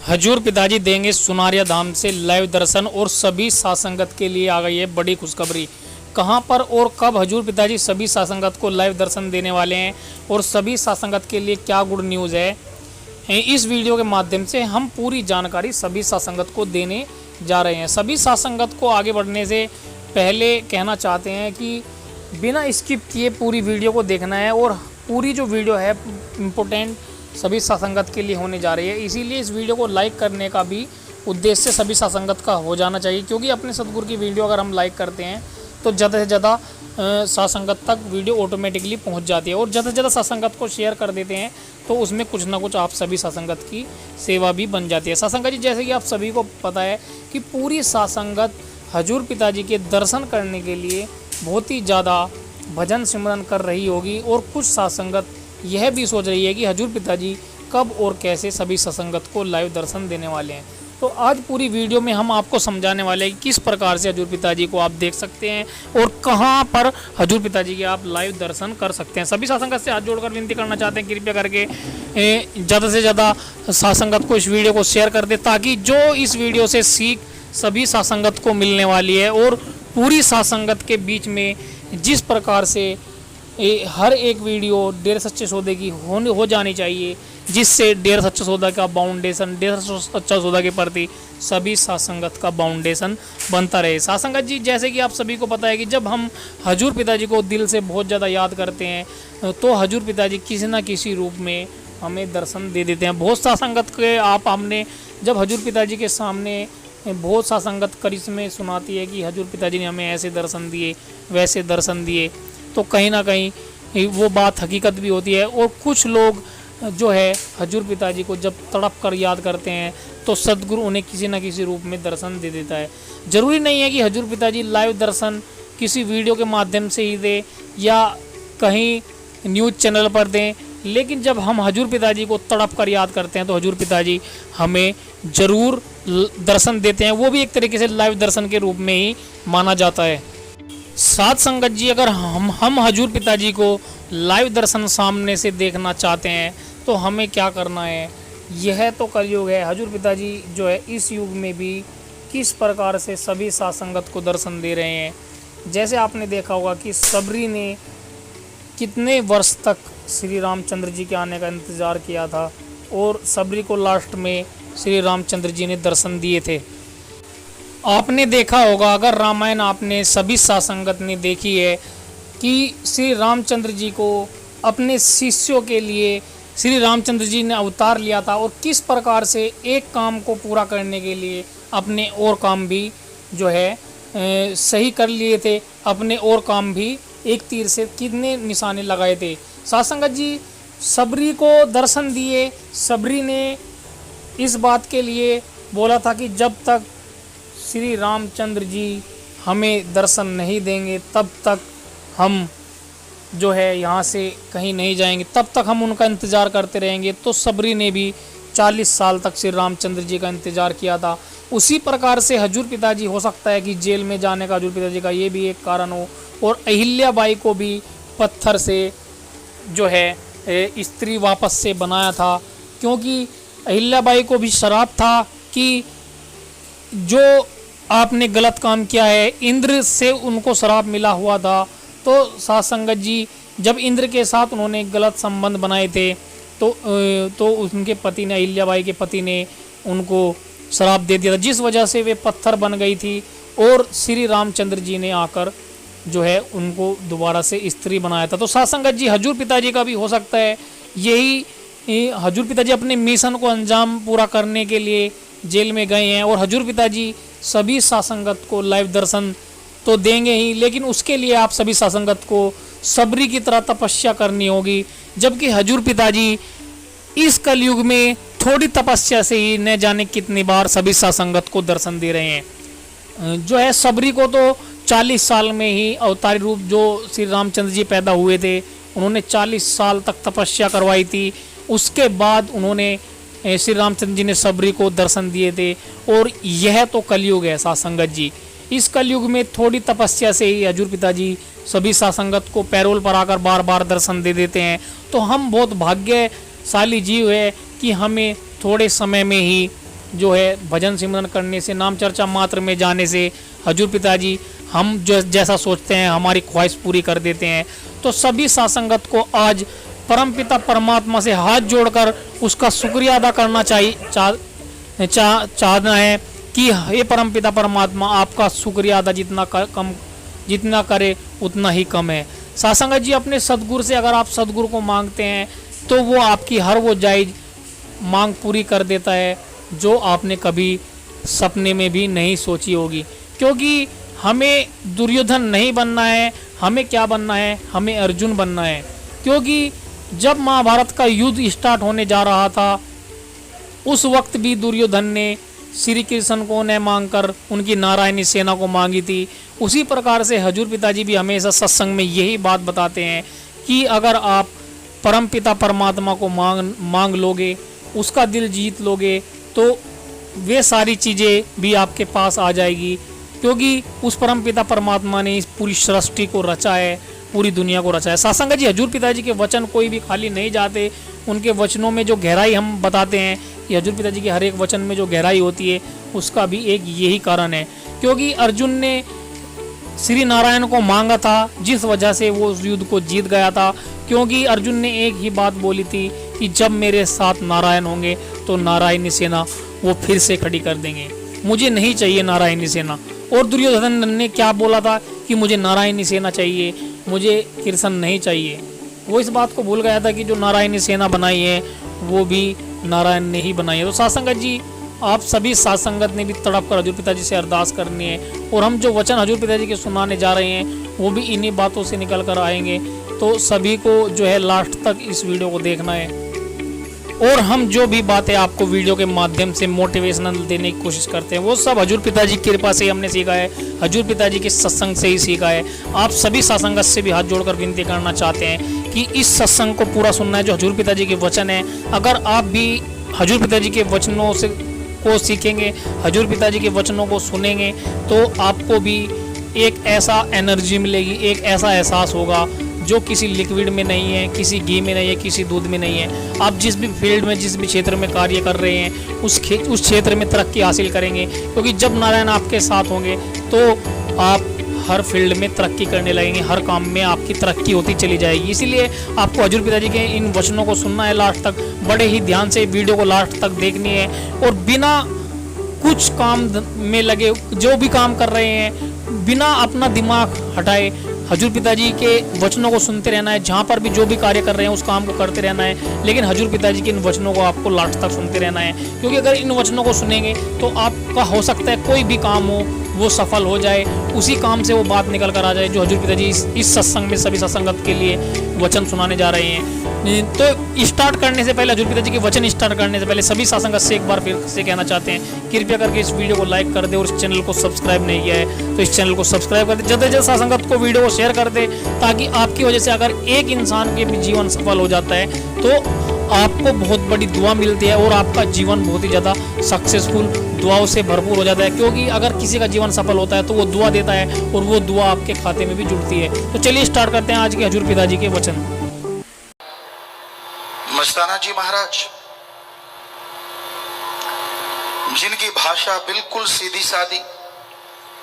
हजूर पिताजी देंगे सुनारिया धाम से लाइव दर्शन और सभी सासंगत के लिए आ गई है बड़ी खुशखबरी। कहां पर और कब हजूर पिताजी सभी सासंगत को लाइव दर्शन देने वाले हैं और सभी सासंगत के लिए क्या गुड न्यूज़ है, इस वीडियो के माध्यम से हम पूरी जानकारी सभी सासंगत को देने जा रहे हैं। सभी सासंगत को आगे बढ़ने से पहले कहना चाहते हैं कि बिना स्किप किए पूरी वीडियो को देखना है और पूरी जो वीडियो है इम्पोर्टेंट सभी सासंगत के लिए होने जा रही है। इसीलिए इस वीडियो को लाइक करने का भी उद्देश्य सभी सासंगत का हो जाना चाहिए, क्योंकि अपने सतगुरु की वीडियो अगर हम लाइक करते हैं तो ज़्यादा से ज़्यादा सासंगत तक वीडियो ऑटोमेटिकली पहुंच जाती है और ज़्यादा से ज़्यादा सासंगत को शेयर कर देते हैं तो उसमें कुछ ना कुछ आप सभी सासंगत की सेवा भी बन जाती है। सासंगत जी, जैसे कि आप सभी को पता है कि पूरी सासंगत हजूर पिताजी के दर्शन करने के लिए बहुत ही ज़्यादा भजन सिमरन कर रही होगी और कुछ सासंगत यह भी सोच रही है कि हजूर पिताजी कब और कैसे सभी सासंगत को लाइव दर्शन देने वाले हैं। तो आज पूरी वीडियो में हम आपको समझाने वाले हैं कि किस प्रकार से हजूर पिताजी को आप देख सकते हैं और कहां पर हजूर पिताजी के आप लाइव दर्शन कर सकते हैं। सभी सासंगत से हाथ जोड़कर विनती करना चाहते हैं, कृपया करके ज़्यादा से ज़्यादा सासंगत को इस वीडियो को शेयर कर दे, ताकि जो इस वीडियो से सीख सभी सासंगत को मिलने वाली है और पूरी सासंगत के बीच में जिस प्रकार से हर एक वीडियो डेढ़ सच्चे सौदे की हो जानी चाहिए, जिससे डेढ़ सच्चा सौदा का बाउंडेशन, डेढ़ सच्चा सौदा के प्रति सभी सासंगत का बाउंडेशन बनता रहे। सासंगत जी, जैसे कि आप सभी को पता है कि जब हम हजूर पिताजी को दिल से बहुत ज़्यादा याद करते हैं तो हजूर पिताजी किसी न किसी रूप में हमें दर्शन दे देते हैं। बहुत सासंगत के हमने जब हजूर पिताजी के सामने बहुत सासंगत करिश्मे सुनाती है कि हजूर पिताजी ने हमें ऐसे दर्शन दिए, वैसे दर्शन दिए, तो कहीं ना कहीं वो बात हकीकत भी होती है। और कुछ लोग जो है हजूर पिताजी को जब तड़प कर याद करते हैं तो सद्गुरु उन्हें किसी न किसी रूप में दर्शन दे देता है। ज़रूरी नहीं है कि हजूर पिताजी लाइव दर्शन किसी वीडियो के माध्यम से ही दे या कहीं न्यूज़ चैनल पर दें, लेकिन जब हम हजूर पिताजी को तड़प कर याद करते हैं तो हजूर पिताजी हमें ज़रूर दर्शन देते हैं। वो भी एक तरीके से लाइव दर्शन के रूप में ही माना जाता है। साथ संगत जी, अगर हम हजूर पिताजी को लाइव दर्शन सामने से देखना चाहते हैं तो हमें क्या करना है। यह तो कलयुग है। हजूर पिताजी जो है इस युग में भी किस प्रकार से सभी सासंगत को दर्शन दे रहे हैं। जैसे आपने देखा होगा कि सबरी ने कितने वर्ष तक श्री रामचंद्र जी के आने का इंतज़ार किया था और सबरी को लास्ट में श्री रामचंद्र जी ने दर्शन दिए थे। आपने देखा होगा, अगर रामायण आपने सभी सासंगत ने देखी है, कि श्री रामचंद्र जी को अपने शिष्यों के लिए श्री रामचंद्र जी ने अवतार लिया था और किस प्रकार से एक काम को पूरा करने के लिए अपने और काम भी जो है सही कर लिए थे। अपने और काम भी एक तीर से कितने निशाने लगाए थे। सासंगत जी, सबरी को दर्शन दिए। सबरी ने इस बात के लिए बोला था कि जब तक श्री रामचंद्र जी हमें दर्शन नहीं देंगे तब तक हम जो है यहाँ से कहीं नहीं जाएंगे, तब तक हम उनका इंतज़ार करते रहेंगे। तो सबरी ने भी 40 साल तक श्री रामचंद्र जी का इंतज़ार किया था। उसी प्रकार से हजूर पिताजी हो सकता है कि जेल में जाने का हजूर पिताजी का ये भी एक कारण हो, और अहिल्याबाई को भी पत्थर से जो है स्त्री वापस से बनाया था, क्योंकि अहिल्याबाई को भी श्राप था कि जो आपने गलत काम किया है, इंद्र से उनको श्राप मिला हुआ था। तो सासंगत जी, जब इंद्र के साथ उन्होंने गलत संबंध बनाए थे तो उनके पति ने, अहिल्याबाई के पति ने उनको श्राप दे दिया था, जिस वजह से वे पत्थर बन गई थी और श्री रामचंद्र जी ने आकर जो है उनको दोबारा से स्त्री बनाया था। तो सासंगत जी, हजूर पिताजी का भी हो सकता है यही हजूर पिताजी अपने मिशन को अंजाम पूरा करने के लिए जेल में गए हैं और हजूर पिताजी सभी सासंगत को लाइव दर्शन तो देंगे ही, लेकिन उसके लिए आप सभी सासंगत को सबरी की तरह तपस्या करनी होगी। जबकि हजूर पिताजी इस कलयुग में थोड़ी तपस्या से ही न जाने कितनी बार सभी सासंगत को दर्शन दे रहे हैं। जो है सबरी को तो 40 साल में ही अवतारी रूप जो श्री रामचंद्र जी पैदा हुए थे, उन्होंने 40 साल तक तपस्या करवाई थी। उसके बाद उन्होंने श्री रामचंद्र जी ने सबरी को दर्शन दिए थे। और यह तो कलयुग है सासंगत जी। इस कलयुग में थोड़ी तपस्या से ही हजूर पिताजी सभी सासंगत को पैरोल पर आकर बार बार दर्शन दे देते हैं। तो हम बहुत भाग्यशाली जीव है कि हमें थोड़े समय में ही जो है भजन सिमरन करने से, नाम चर्चा मात्र में जाने से हजूर पिताजी हम जो जैसा सोचते हैं हमारी ख्वाहिश पूरी कर देते हैं। तो सभी सासंगत को आज परमपिता परमात्मा से हाथ जोड़कर उसका शुक्रिया अदा करना चाहना है कि हे परमपिता परमात्मा, आपका शुक्रिया अदा जितना करे उतना ही कम है। सासंगत जी, अपने सदगुरु से अगर आप सदगुरु को मांगते हैं तो वो आपकी हर वो जायज़ मांग पूरी कर देता है जो आपने कभी सपने में भी नहीं सोची होगी। क्योंकि हमें दुर्योधन नहीं बनना है, हमें क्या बनना है, हमें अर्जुन बनना है। क्योंकि जब महाभारत का युद्ध स्टार्ट होने जा रहा था उस वक्त भी दुर्योधन ने श्री कृष्ण को न मांगकर उनकी नारायणी सेना को मांगी थी। उसी प्रकार से हजूर पिताजी भी हमेशा सत्संग में यही बात बताते हैं कि अगर आप परमपिता परमात्मा को मांग लोगे, उसका दिल जीत लोगे, तो वे सारी चीज़ें भी आपके पास आ जाएगी। क्योंकि उस परमपिता परमात्मा ने इस पूरी सृष्टि को रचा है, पूरी दुनिया को रचा है। सासंगत जी, हजूर पिताजी के वचन कोई भी खाली नहीं जाते। उनके वचनों में जो गहराई हम बताते हैं कि हजूर पिताजी के हर एक वचन में जो गहराई होती है उसका भी एक यही कारण है। क्योंकि अर्जुन ने श्री नारायण को मांगा था, जिस वजह से वो उस युद्ध को जीत गया था। क्योंकि अर्जुन ने एक ही बात बोली थी कि जब मेरे साथ नारायण होंगे तो नारायणी सेना वो फिर से खड़ी कर देंगे, मुझे नहीं चाहिए नारायणी सेना। और दुर्योधन ने क्या बोला था कि मुझे नारायणी सेना चाहिए, मुझे कृष्ण नहीं चाहिए। वो इस बात को भूल गया था कि जो नारायणी सेना बनाई है वो भी नारायण ने ही बनाई है। तो सासंगत जी, आप सभी सासंगत ने भी तड़प कर हजूर पिताजी से अरदास करनी है। और हम जो वचन हजूर पिताजी के सुनाने जा रहे हैं वो भी इन्हीं बातों से निकल कर आएंगे। तो सभी को जो है लास्ट तक इस वीडियो को देखना है। और हम जो भी बातें आपको वीडियो के माध्यम से मोटिवेशनल देने की कोशिश करते हैं वो सब हजूर पिताजी की कृपा से ही हमने सीखा है, हजूर पिताजी के सत्संग से ही सीखा है। आप सभी सासंगत से भी हाथ जोड़कर विनती करना चाहते हैं कि इस सत्संग को पूरा सुनना है जो हजूर पिताजी के वचन है। अगर आप भी हजूर पिताजी के वचनों से को सीखेंगे, हजूर पिताजी के वचनों को सुनेंगे, तो आपको भी एक ऐसा एनर्जी मिलेगी, एक ऐसा एहसास होगा जो किसी लिक्विड में नहीं है, किसी घी में नहीं है, किसी दूध में नहीं है। आप जिस भी फील्ड में, जिस भी क्षेत्र में कार्य कर रहे हैं उस क्षेत्र में तरक्की हासिल करेंगे। क्योंकि जब नारायण आपके साथ होंगे तो आप हर फील्ड में तरक्की करने लगेंगे, हर काम में आपकी तरक्की होती चली जाएगी। इसीलिए आपको हजूर पिताजी के इन वचनों को सुनना है लास्ट तक, बड़े ही ध्यान से वीडियो को लास्ट तक देखनी है। और बिना कुछ काम में लगे, जो भी काम कर रहे हैं बिना अपना दिमाग हटाए हजूर पिताजी के वचनों को सुनते रहना है। जहाँ पर भी जो भी कार्य कर रहे हैं उस काम को करते रहना है, लेकिन हजूर पिताजी के इन वचनों को आपको लास्ट तक सुनते रहना है। क्योंकि अगर इन वचनों को सुनेंगे तो आपका हो सकता है कोई भी काम हो वो सफल हो जाए, उसी काम से वो बात निकल कर आ जाए जो हजूर पिताजी इस सत्संग में सभी सत्संगत के लिए वचन सुनाने जा रहे हैं। तो स्टार्ट करने से पहले, हजूर पिताजी के वचन स्टार्ट करने से पहले सभी सत्संगत से एक बार फिर से कहना चाहते हैं, कृपया करके इस वीडियो को लाइक कर दे और इस चैनल को सब्सक्राइब नहीं किया है तो इस चैनल को सब्सक्राइब कर दे। जल्द से जल्द सत्संगत को वीडियो को शेयर कर दे, ताकि आपकी वजह से अगर एक इंसान के भी जीवन सफल हो जाता है तो आपको बहुत बड़ी दुआ मिलती है और आपका जीवन बहुत ही ज़्यादा सक्सेसफुल दुआओं से भरपूर हो जाता है। क्योंकि अगर किसी का जीवन सफल होता है तो वो दुआ देता है और वो दुआ आपके खाते में भी जुड़ती है। तो चलिए स्टार्ट करते हैं आज के हजूर पिताजी के वचन। मस्ताना जी महाराज, जिनकी भाषा बिल्कुल सीधी सादी,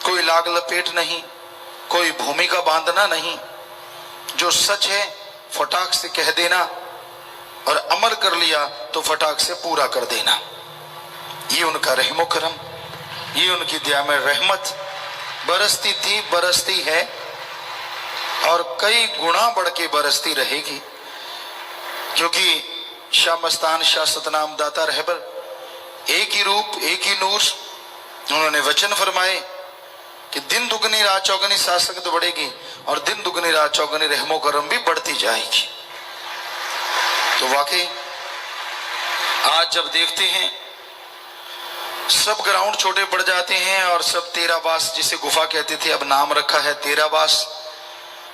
कोई लाग लपेट नहीं, कोई भूमिका बांधना नहीं, जो सच है फटाक से कह देना और अमल कर लिया तो फटाक से पूरा कर देना, ये उनका रहमो करम, ये उनकी दया में रहमत बरसती थी, बरसती है और कई गुना बढ़ के बरसती रहेगी। क्योंकि शाह मस्तान, शाह सतनाम, दाता रहबर एक ही रूप, एक ही नूर। उन्होंने वचन फरमाए कि दिन दुगनी रात चौगनी सासंगत बढ़ेगी और दिन दुगनी रात चौगनी रहमो करम भी बढ़ती जाएगी। तो वाकई आज जब देखते हैं सब ग्राउंड छोटे पड़ जाते हैं और सब तेरावास, जिसे गुफा कहते थे अब नाम रखा है तेरावास,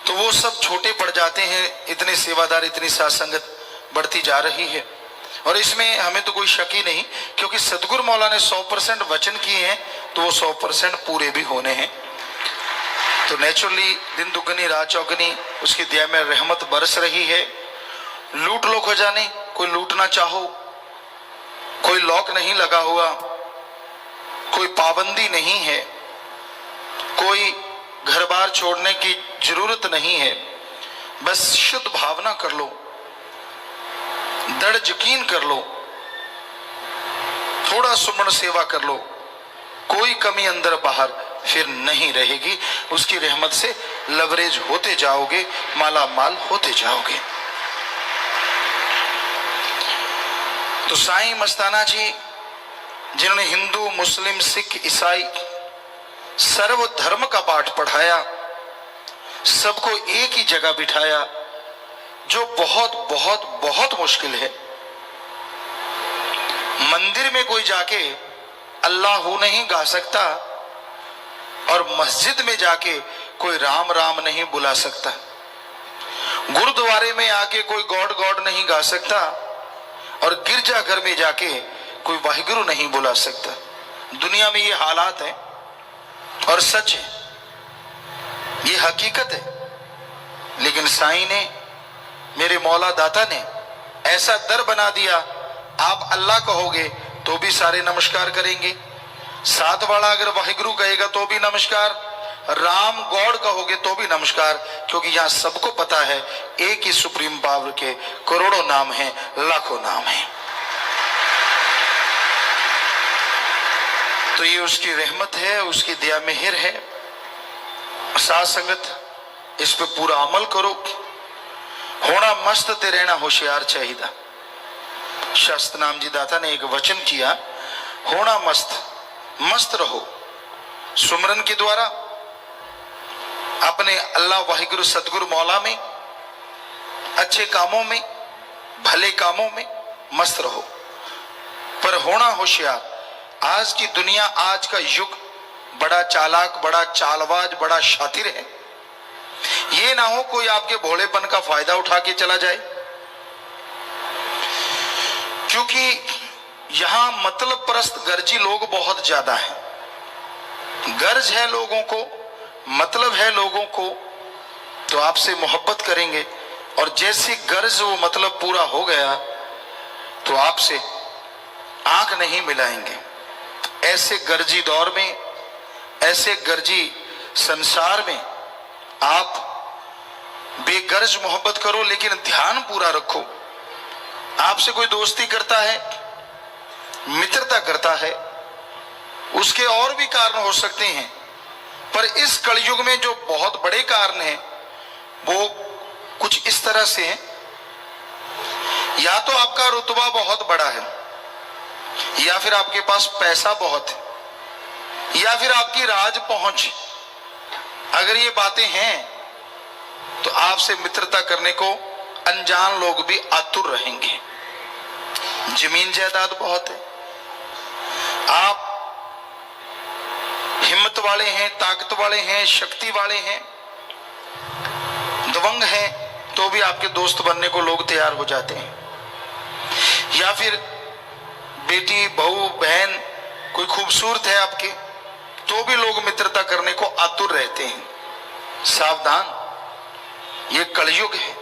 तो वो सब छोटे पड़ जाते हैं। इतने सेवादार, इतनी सासंगत बढ़ती जा रही है और इसमें हमें तो कोई शक ही नहीं, क्योंकि सदगुरु मौला ने 100% वचन किए हैं तो वो 100% पूरे भी होने हैं। तो नेचुरली दिन दुगनी रात चौगनी उसकी दया में रहमत बरस रही है। लूट लो खजाने, कोई लूटना चाहो, कोई लॉक नहीं लगा हुआ, कोई पाबंदी नहीं है, कोई घर बार छोड़ने की जरूरत नहीं है। बस शुद्ध भावना कर लो, दृढ़ यकीन कर लो, थोड़ा सुमन सेवा कर लो, कोई कमी अंदर बाहर फिर नहीं रहेगी। उसकी रहमत से लवरेज होते जाओगे, माला माल होते जाओगे। तो साईं मस्ताना जी, जिन्होंने हिंदू, मुस्लिम, सिख, ईसाई सर्व धर्म का पाठ पढ़ाया, सबको एक ही जगह बिठाया, जो बहुत बहुत बहुत मुश्किल है। मंदिर में कोई जाके अल्लाहू नहीं गा सकता और मस्जिद में जाके कोई राम राम नहीं बुला सकता। गुरुद्वारे में आके कोई गॉड गॉड नहीं गा सकता और गिरजाघर में जाके कोई वाहिगुरु नहीं बुला सकता। दुनिया में ये हालात है और सच है, ये हकीकत है। लेकिन साईं ने, मेरे मौला दाता ने ऐसा दर बना दिया, आप अल्लाह कहोगे तो भी सारे नमस्कार करेंगे, साथ वाला अगर वाहिगुरु कहेगा तो भी नमस्कार, राम गॉड कहोगे तो भी नमस्कार, क्योंकि यहां सबको पता है एक ही सुप्रीम पावर के करोड़ों नाम हैं, लाखों नाम हैं। तो ये उसकी रहमत है, उसकी दया मेहर है। साथ संगत इस पे पूरा अमल करो। होना मस्त ते रहना होशियार चाहिए। शास्त्र नाम जी दाता ने एक वचन किया, होना मस्त, मस्त रहो। सुमरन के द्वारा अपने अल्लाह वाहिगुरु सतगुरु मौला में, अच्छे कामों में, भले कामों में मस्त रहो, पर होना होशियार। आज की दुनिया, आज का युग बड़ा चालाक, बड़ा चालबाज, बड़ा शातिर है। ये ना हो कोई आपके भोलेपन का फायदा उठा के चला जाए, क्योंकि यहां मतलब परस्त गर्जी लोग बहुत ज्यादा हैं। गर्ज है लोगों को, मतलब है लोगों को, तो आपसे मोहब्बत करेंगे और जैसी गर्ज वो मतलब पूरा हो गया तो आपसे आंख नहीं मिलाएंगे। ऐसे गर्जी दौर में, ऐसे गर्जी संसार में आप बेगर्ज मोहब्बत करो, लेकिन ध्यान पूरा रखो। आपसे कोई दोस्ती करता है, मित्रता करता है, उसके और भी कारण हो सकते हैं, पर इस कलयुग में जो बहुत बड़े कारण हैं वो कुछ इस तरह से हैं। या तो आपका रुतबा बहुत बड़ा है, या फिर आपके पास पैसा बहुत है, या फिर आपकी राज पहुंच। अगर ये बातें हैं तो आपसे मित्रता करने को अनजान लोग भी आतुर रहेंगे। जमीन जायदाद बहुत है, आप हिम्मत वाले हैं, ताकत वाले हैं, शक्ति वाले हैं, दबंग हैं, तो भी आपके दोस्त बनने को लोग तैयार हो जाते हैं। या फिर बेटी, बहू, बहन कोई खूबसूरत है आपके, तो भी लोग मित्रता करने को आतुर रहते हैं। सावधान, ये कलयुग है,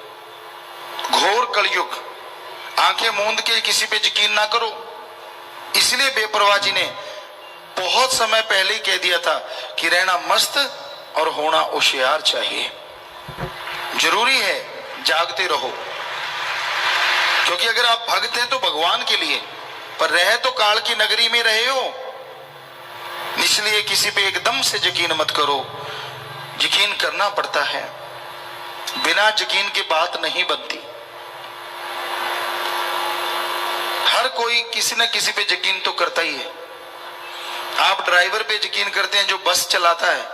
घोर कलयुग। आंखें मूंद के किसी पे यकीन ना करो। इसलिए बेपरवाह जी ने बहुत समय पहले ही कह दिया था कि रहना मस्त और होना होशियार चाहिए। जरूरी है जागते रहो, क्योंकि अगर आप भक्त हैं तो भगवान के लिए, पर रहे तो काल की नगरी में रहे हो। इसलिए किसी पे एकदम से यकीन मत करो। यकीन करना पड़ता है, बिना यकीन की बात नहीं बनती। हर कोई किसी न किसी पे यकीन तो करता ही है। आप ड्राइवर पे यकीन करते हैं जो बस चलाता है,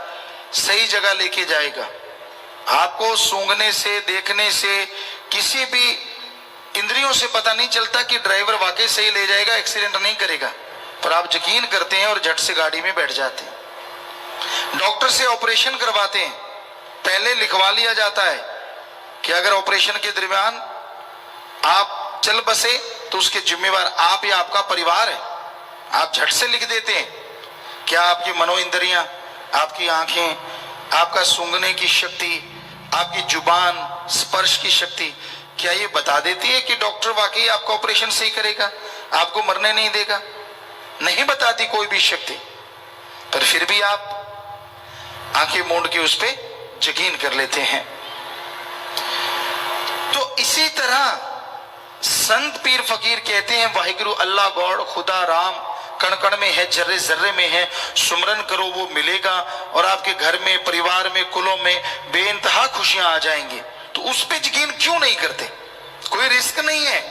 सही जगह लेके जाएगा। आपको सूंघने से, देखने से, किसी भी इंद्रियों से पता नहीं चलता कि ड्राइवर वाकई सही ले जाएगा, एक्सीडेंट नहीं करेगा, पर आप यकीन करते हैं और झट से गाड़ी में बैठ जाते हैं। डॉक्टर से ऑपरेशन करवाते हैं, पहले लिखवा लिया जाता है कि अगर ऑपरेशन के दरमियान आप चल बसे तो उसके जिम्मेवार आप या आपका परिवार है। आप झट से लिख देते हैं। क्या आपकी मनो इंद्रियां, आपकी आंखें, आपका सूंघने की शक्ति, आपकी जुबान, स्पर्श की शक्ति, क्या ये बता देती है कि डॉक्टर वाकई आपका ऑपरेशन सही करेगा, आपको मरने नहीं देगा? नहीं बताती कोई भी शक्ति। पर फिर भी आप आंखें मूंद के उस पर यकीन कर लेते हैं। तो इसी तरह संत पीर फकीर कहते हैं वाहिगुरु अल्लाह गॉड खुदा राम कण कण में है, जर्रे जर्रे में है, सुमरन करो वो मिलेगा और आपके घर में, परिवार में, कुलों में बेइंतहा खुशियां आ जाएंगी। तो उस पे यकीन क्यों नहीं करते? कोई रिस्क नहीं है,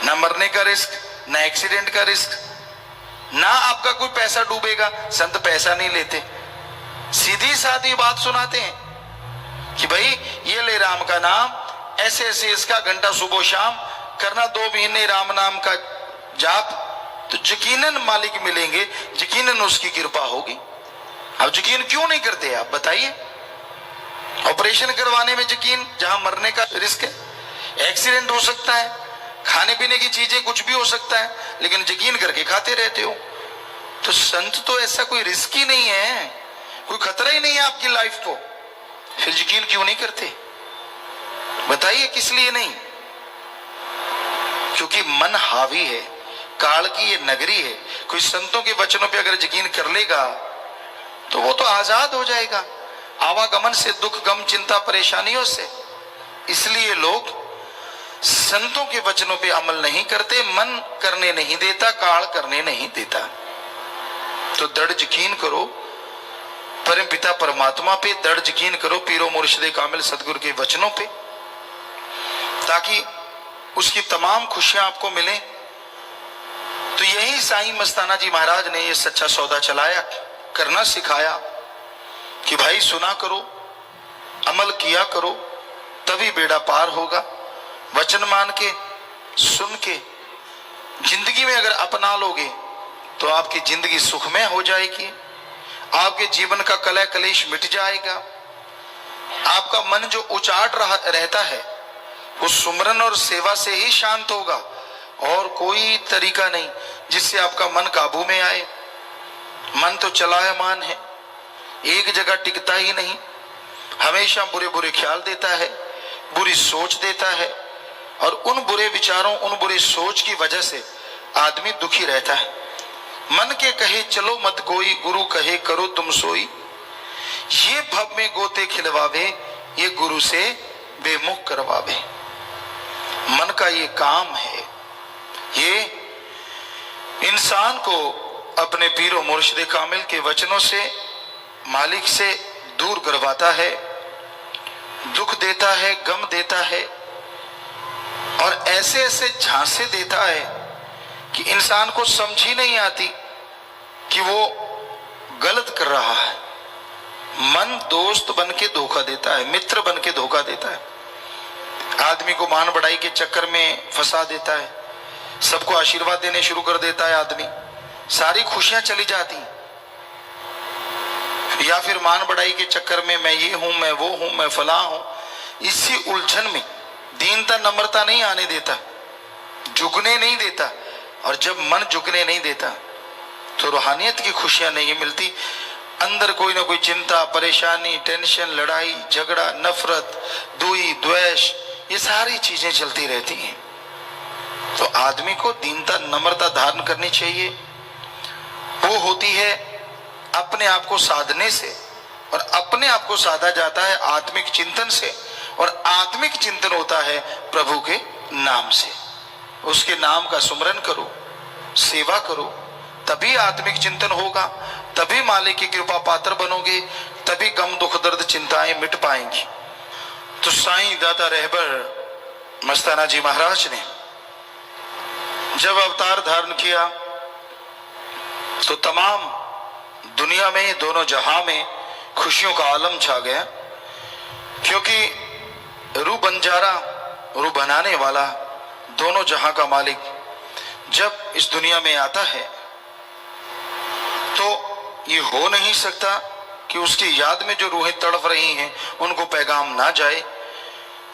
ना मरने का रिस्क, ना एक्सीडेंट का रिस्क, ना आपका कोई पैसा डूबेगा। संत पैसा नहीं लेते, सीधी सादी बात सुनाते हैं कि भाई ये ले राम का नाम, ऐसे ऐसे इसका घंटा सुबह शाम करना, 2 महीने राम नाम का जाप, तो यकीनन मालिक मिलेंगे, यकीनन उसकी कृपा होगी। अब यकीन क्यों नहीं करते आप बताइए? ऑपरेशन करवाने में यकीन, जहां मरने का रिस्क है, एक्सीडेंट हो सकता है, खाने पीने की चीजें कुछ भी हो सकता है, लेकिन यकीन करके खाते रहते हो। तो संत तो ऐसा कोई रिस्क ही नहीं है, कोई खतरा ही नहीं है आपकी लाइफ को, फिर यकीन क्यों नहीं करते बताइए? किस लिए नहीं? क्योंकि मन हावी है, काल की ये नगरी है। कोई संतों के वचनों पे अगर यकीन कर लेगा तो वो तो आजाद हो जाएगा आवागमन से, दुख गम चिंता परेशानियों से। इसलिए लोग संतों के वचनों पे अमल नहीं करते, मन करने नहीं देता, काल करने नहीं देता। तो दृढ़ यकीन करो परम पिता परमात्मा पे, दृढ़ यकीन करो पीरो मुर्शिदे कामिल सदगुरु के वचनों पे, ताकि उसकी तमाम खुशियां आपको मिले। तो यही साईं मस्ताना जी महाराज ने ये सच्चा सौदा चलाया, करना सिखाया कि भाई सुना करो, अमल किया करो, तभी बेड़ा पार होगा। वचन मान के, सुन के जिंदगी में अगर अपना लोगे तो आपकी जिंदगी सुखमय हो जाएगी, आपके जीवन का कलह कलेश मिट जाएगा। आपका मन जो उचाट रहता है वो सुमरन और सेवा से ही शांत होगा, और कोई तरीका नहीं जिससे आपका मन काबू में आए। मन तो चलायमान है, एक जगह टिकता ही नहीं, हमेशा बुरे बुरे ख्याल देता है, बुरी सोच देता है, और उन बुरे विचारों, उन बुरे सोच की वजह से आदमी दुखी रहता है। मन के कहे चलो मत कोई, गुरु कहे करो तुम सोई, ये भव में गोते खिलवावे, ये गुरु से बेमुख करवावे। मन का ये काम है, ये इंसान को अपने पीरो मुर्शिदे कामिल के वचनों से, मालिक से दूर करवाता है, दुख देता है, गम देता है, और ऐसे ऐसे झांसे देता है कि इंसान को समझ ही नहीं आती कि वो गलत कर रहा है। मन दोस्त बन के धोखा देता है, मित्र बन के धोखा देता है, आदमी को मान बढ़ाई के चक्कर में फंसा देता है, सबको आशीर्वाद देने शुरू कर देता है आदमी, सारी खुशियां चली जाती। या फिर मान बढ़ाई के चक्कर में मैं ये हूं, मैं वो हूं, मैं फला हूं, इसी उलझन में दीनता नम्रता नहीं आने देता, झुकने नहीं देता। और जब मन झुकने नहीं देता तो रूहानियत की खुशियां नहीं मिलती, अंदर कोई ना कोई चिंता, परेशानी, टेंशन, लड़ाई झगड़ा, नफरत, दुई द्वेष, ये सारी चीजें चलती रहती हैं। तो आदमी को दीनता नम्रता धारण करनी चाहिए। वो होती है अपने आप को साधने से, और अपने आप को साधा जाता है आत्मिक चिंतन से, और आत्मिक चिंतन होता है प्रभु के नाम से। उसके नाम का सुमरन करो, सेवा करो, तभी आत्मिक चिंतन होगा, तभी मालिक की कृपा पात्र बनोगे, तभी गम दुख दर्द चिंताएं मिट पाएंगी। तो साईं दाता रहबर मस्ताना जी महाराज ने जब अवतार धारण किया तो तमाम दुनिया में, दोनों जहां में खुशियों का आलम छा गया, क्योंकि रूह बंजारा, रूह बनाने वाला, दोनों जहां का मालिक जब इस दुनिया में आता है तो ये हो नहीं सकता कि उसकी याद में जो रूहें तड़प रही हैं उनको पैगाम ना जाए।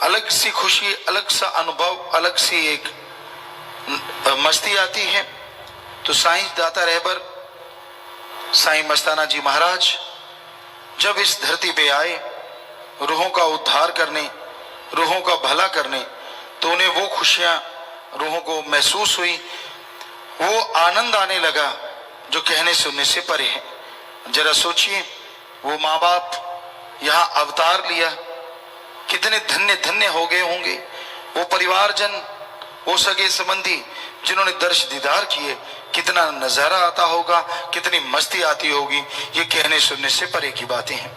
अलग सी खुशी, अलग सा अनुभव, अलग सी एक मस्ती आती है। तो साईं दाता रहबर साईं मस्ताना जी महाराज जब इस धरती पे आए रूहों का उद्धार करने, रूहों का भला करने, तो उन्हें वो खुशियां रूहों को महसूस हुई, वो आनंद आने लगा जो कहने सुनने से परे है। जरा सोचिए, वो माँ बाप यहाँ अवतार लिया, कितने धन्य धन्य हो गए होंगे। वो परिवारजन, वो सगे संबंधी जिन्होंने दर्श दीदार किए, कितना नजारा आता होगा, कितनी मस्ती आती होगी। ये कहने सुनने से परे की बातें हैं।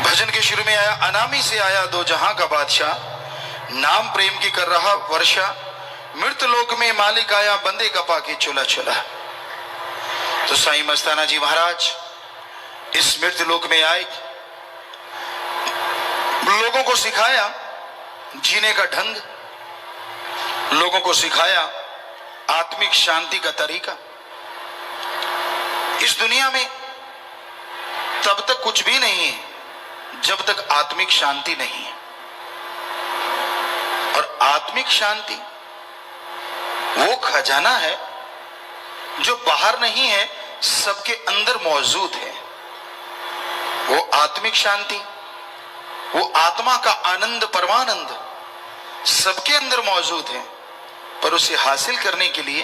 भजन के शुरू में आया, अनामी से आया दो जहां का बादशाह, नाम प्रेम की कर रहा वर्षा, मृत लोक में मालिक आया, बंदे का पाके चुला चुला। तो साईं मस्ताना जी महाराज इस मृत लोक में आए, लोगों को सिखाया जीने का ढंग, लोगों को सिखाया आत्मिक शांति का तरीका। इस दुनिया में तब तक कुछ भी नहीं है जब तक आत्मिक शांति नहीं है। और आत्मिक शांति वो खजाना है जो बाहर नहीं है, सबके अंदर मौजूद है। वो आत्मिक शांति, वो आत्मा का आनंद, परमानंद सबके अंदर मौजूद है। पर उसे हासिल करने के लिए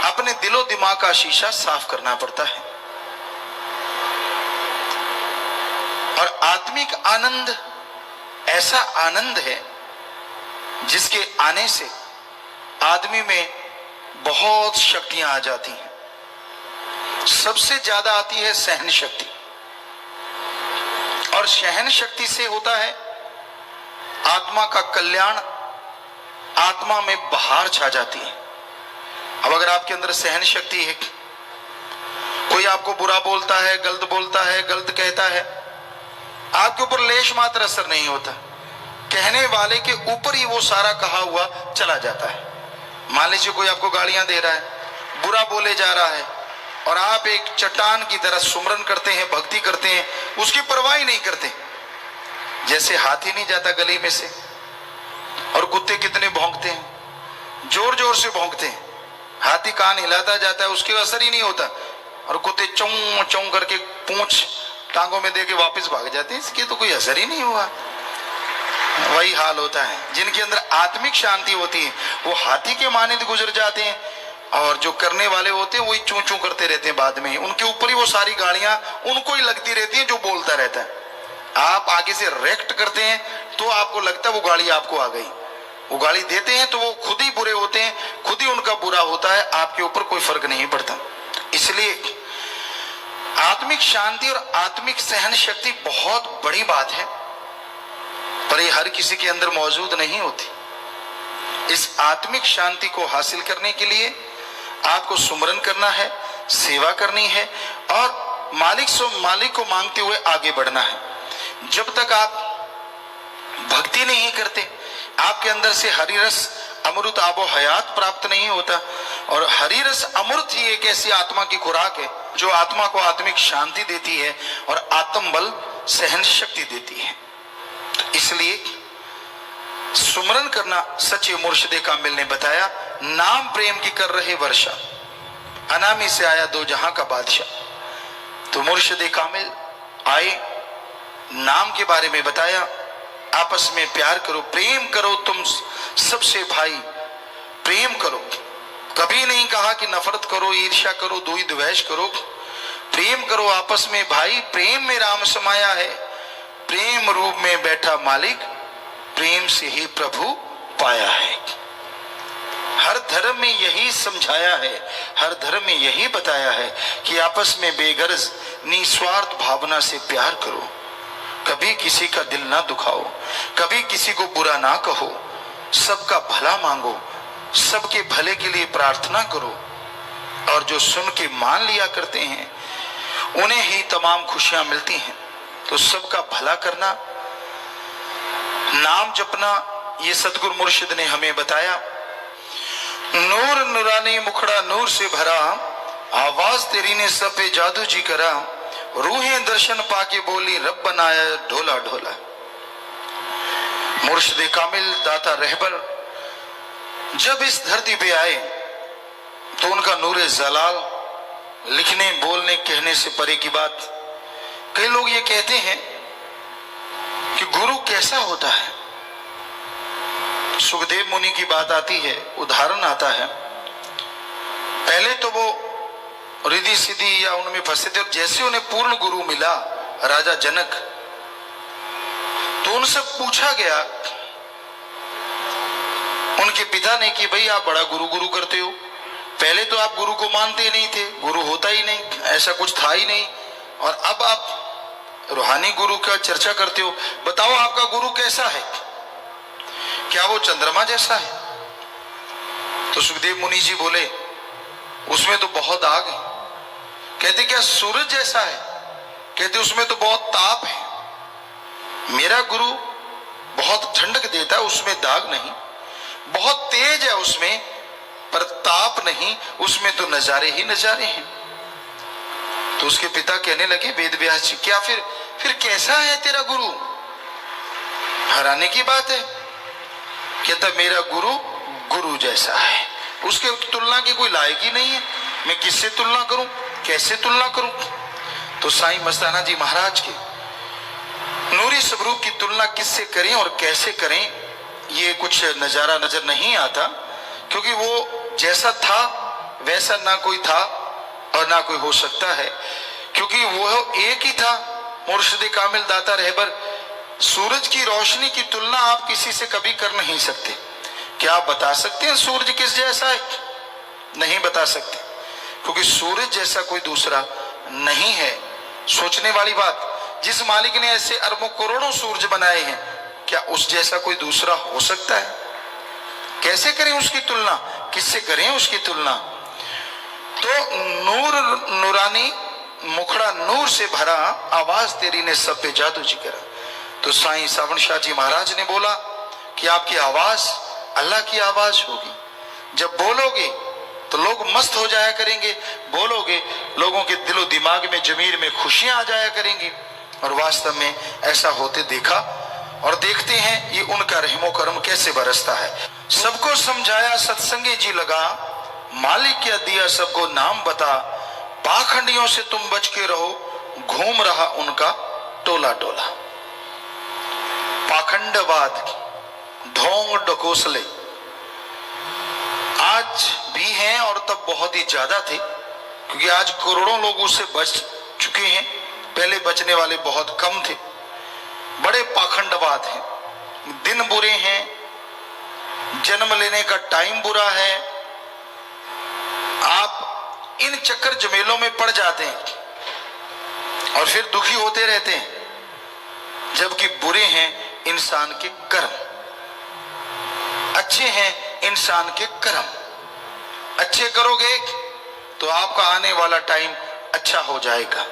अपने दिलो दिमाग का शीशा साफ करना पड़ता है। और आत्मिक आनंद ऐसा आनंद है जिसके आने से आदमी में बहुत शक्तियां आ जाती हैं। सबसे ज्यादा आती है सहन शक्ति, और सहन शक्ति से होता है आत्मा का कल्याण, आत्मा में बहार छा जाती है। अब अगर आपके अंदर सहन शक्ति है, कोई आपको बुरा बोलता है, गलत बोलता है, गलत कहता है, आपके ऊपर लेश मात्र असर नहीं होता। कहने वाले के ऊपर ही वो सारा कहा हुआ चला जाता है। मान लीजिए कोई आपको गालियां दे रहा है, बुरा बोले जा रहा है, और आप एक चट्टान की तरह सुमरन करते हैं, भक्ति करते हैं, उसकी परवाह ही नहीं करते। जैसे हाथी नहीं जाता गली में से, और कुत्ते कितने भौंकते हैं, जोर जोर से भौंकते हैं। हाथी कान हिलाता जाता है, उसके असर ही नहीं होता, और कुत्ते चौं चौं करके पूंछ टांगों में देके वापस भाग जाते हैं, इसके तो कोई असर ही नहीं हुआ। वही हाल होता है। जिनके अंदर आत्मिक शांति होती है वो हाथी के मानिंद गुजर जाते हैं, और जो करने वाले होते हैं वही चूं चूं करते रहते हैं। बाद में उनके ऊपर ही वो सारी गालियां उनको ही लगती रहती हैं जो बोलता रहता है। आप आगे से रिएक्ट करते हैं तो आपको लगता है वो गाली आपको आ गई। वो गाली देते हैं तो वो खुद ही बुरे होते हैं, खुद ही उनका बुरा होता है, आपके ऊपर कोई फर्क नहीं पड़ता। इसलिए आत्मिक शांति और आत्मिक सहन शक्ति बहुत बड़ी बात है, पर ये हर किसी के अंदर मौजूद नहीं होती। इस आत्मिक शांति को हासिल करने के लिए आपको सुमरन करना है, सेवा करनी है, और मालिक को मांगते हुए आगे बढ़ना है। जब तक आप भक्ति नहीं करते, आपके अंदर से हरिरस अमृत आबो हयात प्राप्त नहीं होता। और हरिरस अमृत ही एक ऐसी आत्मा की खुराक है जो आत्मा को आत्मिक शांति देती है और आत्मबल सहन शक्ति देती है। तो इसलिए सुमरन करना सच्चे मुर्शिदे कामिल ने बताया, नाम प्रेम की कर रहे वर्षा, अनामी से आया दो जहां का बादशाह। तो मुर्शिदे कामिल आए, नाम के बारे में बताया, आपस में प्यार करो, प्रेम करो, तुम सबसे भाई प्रेम करो। कभी नहीं कहा कि नफरत करो, ईर्ष्या करो, द्वेष द्वेष करो। प्रेम करो आपस में भाई, प्रेम में राम समाया है, प्रेम रूप में बैठा मालिक, प्रेम से ही प्रभु पाया है। हर धर्म में यही समझाया है, हर धर्म में यही बताया है कि आपस में बेगर्ज निस्वार्थ भावना से प्यार करो, कभी किसी का दिल ना दुखाओ, कभी किसी को बुरा ना कहो, सबका भला मांगो, सबके भले के लिए प्रार्थना करो, और जो सुन के मान लिया करते हैं उन्हें ही तमाम खुशियां मिलती हैं। तो सबका भला करना, नाम जपना, ये सतगुरु मुर्शिद ने हमें बताया। नूर नूरानी मुखड़ा नूर से भरा, आवाज तेरी ने सब पे जादू जी करा, रूहें दर्शन पाके बोली रब बनाया ढोला ढोला। मुर्शिद कामिल दाता रहबर जब इस धरती पे आए तो उनका नूरे जलाल, लिखने बोलने कहने से परे की बात। कई लोग ये कहते हैं कि गुरु कैसा होता है। सुखदेव मुनि की बात आती है, उदाहरण आता है। पहले तो वो रिद्धि सिद्धि या उनमें फंसे थे। और जैसे उन्हें पूर्ण गुरु मिला राजा जनक, तो उनसे पूछा गया उनके पिता ने कि भाई आप बड़ा गुरु गुरु करते हो, पहले तो आप गुरु को मानते नहीं थे, गुरु होता ही नहीं, ऐसा कुछ था ही नहीं, और अब आप रूहानी गुरु का चर्चा करते हो, बताओ आपका गुरु कैसा है, क्या वो चंद्रमा जैसा है? तो सुखदेव मुनि जी बोले उसमें तो बहुत आग है। कहते क्या सूरज जैसा है? कहते उसमें तो बहुत ताप है। मेरा गुरु बहुत ठंडक देता है, उसमें दाग नहीं, बहुत तेज है उसमें, पर ताप नहीं, उसमें तो नजारे ही नजारे हैं। तो उसके पिता कहने लगे वेद व्यास जी, क्या फिर कैसा है तेरा गुरु? हैरानी की बात है। कहता मेरा गुरु गुरु जैसा है, उसके तुलना की कोई लायक ही नहीं है, मैं किससे तुलना करूं, कैसे तुलना करूं? तो साईं मस्ताना जी महाराज के नूरी स्वरूप की तुलना किससे करें और कैसे करें, ये कुछ नजारा नजर नहीं आता, क्योंकि वो जैसा था वैसा ना कोई था और ना कोई हो सकता है, क्योंकि वो एक ही था, मुर्शिद कामिल दाता रहबर। सूरज की रोशनी की तुलना आप किसी से कभी कर नहीं सकते। क्या आप बता सकते हैं सूरज किस जैसा है? नहीं बता सकते, क्योंकि सूरज जैसा कोई दूसरा नहीं है। सोचने वाली बात, जिस मालिक ने ऐसे अरबों करोड़ों सूरज बनाए हैं, क्या उस जैसा कोई दूसरा हो सकता है? कैसे करें उसकी तुलना, किससे करें उसकी तुलना? तो नूर नूरानी मुखड़ा नूर से भरा, आवाज तेरी ने सब पे जादू जी करा। तो साईं सावन शाह जी महाराज ने बोला कि आपकी आवाज अल्लाह की आवाज होगी, जब बोलोगे तो लोग मस्त हो जाया करेंगे, बोलोगे लोगों के दिलो दिमाग में जमीर में खुशियां आ जाया करेंगी। और वास्तव में ऐसा होते देखा और देखते हैं, ये उनका रहमो करम कैसे बरसता है। सबको समझाया सत्संगी जी लगा, मालिक क्या दिया सबको नाम बता, पाखंडियों से तुम बच के रहो, घूम रहा उनका टोला टोला। पाखंडवाद, ढोंग ढकोसले आज भी हैं और तब बहुत ही ज्यादा थे, क्योंकि आज करोड़ों लोग उससे बच चुके हैं, पहले बचने वाले बहुत कम थे। बड़े पाखंडवाद हैं, दिन बुरे हैं, जन्म लेने का टाइम बुरा है, आप इन चक्कर जमेलों में पड़ जाते हैं और फिर दुखी होते रहते हैं। जबकि बुरे हैं इंसान के कर्म, अच्छे हैं इंसान के कर्म। अच्छे करोगे तो आपका आने वाला टाइम अच्छा हो जाएगा,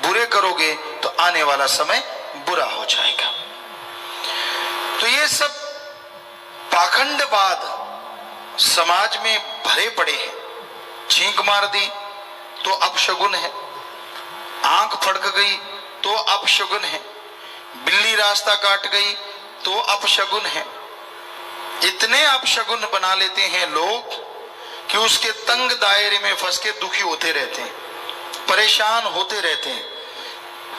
बुरे करोगे तो आने वाला समय बुरा हो जाएगा। तो ये सब पाखंडवाद समाज में भरे पड़े हैं। छींक मार दी तो अपशगुन है, आंख फड़क गई तो अपशगुन है, बिल्ली रास्ता काट गई तो अपशगुन है। इतने अपशगुन बना लेते हैं लोग कि उसके तंग दायरे में फंस के दुखी होते रहते हैं, परेशान होते रहते हैं।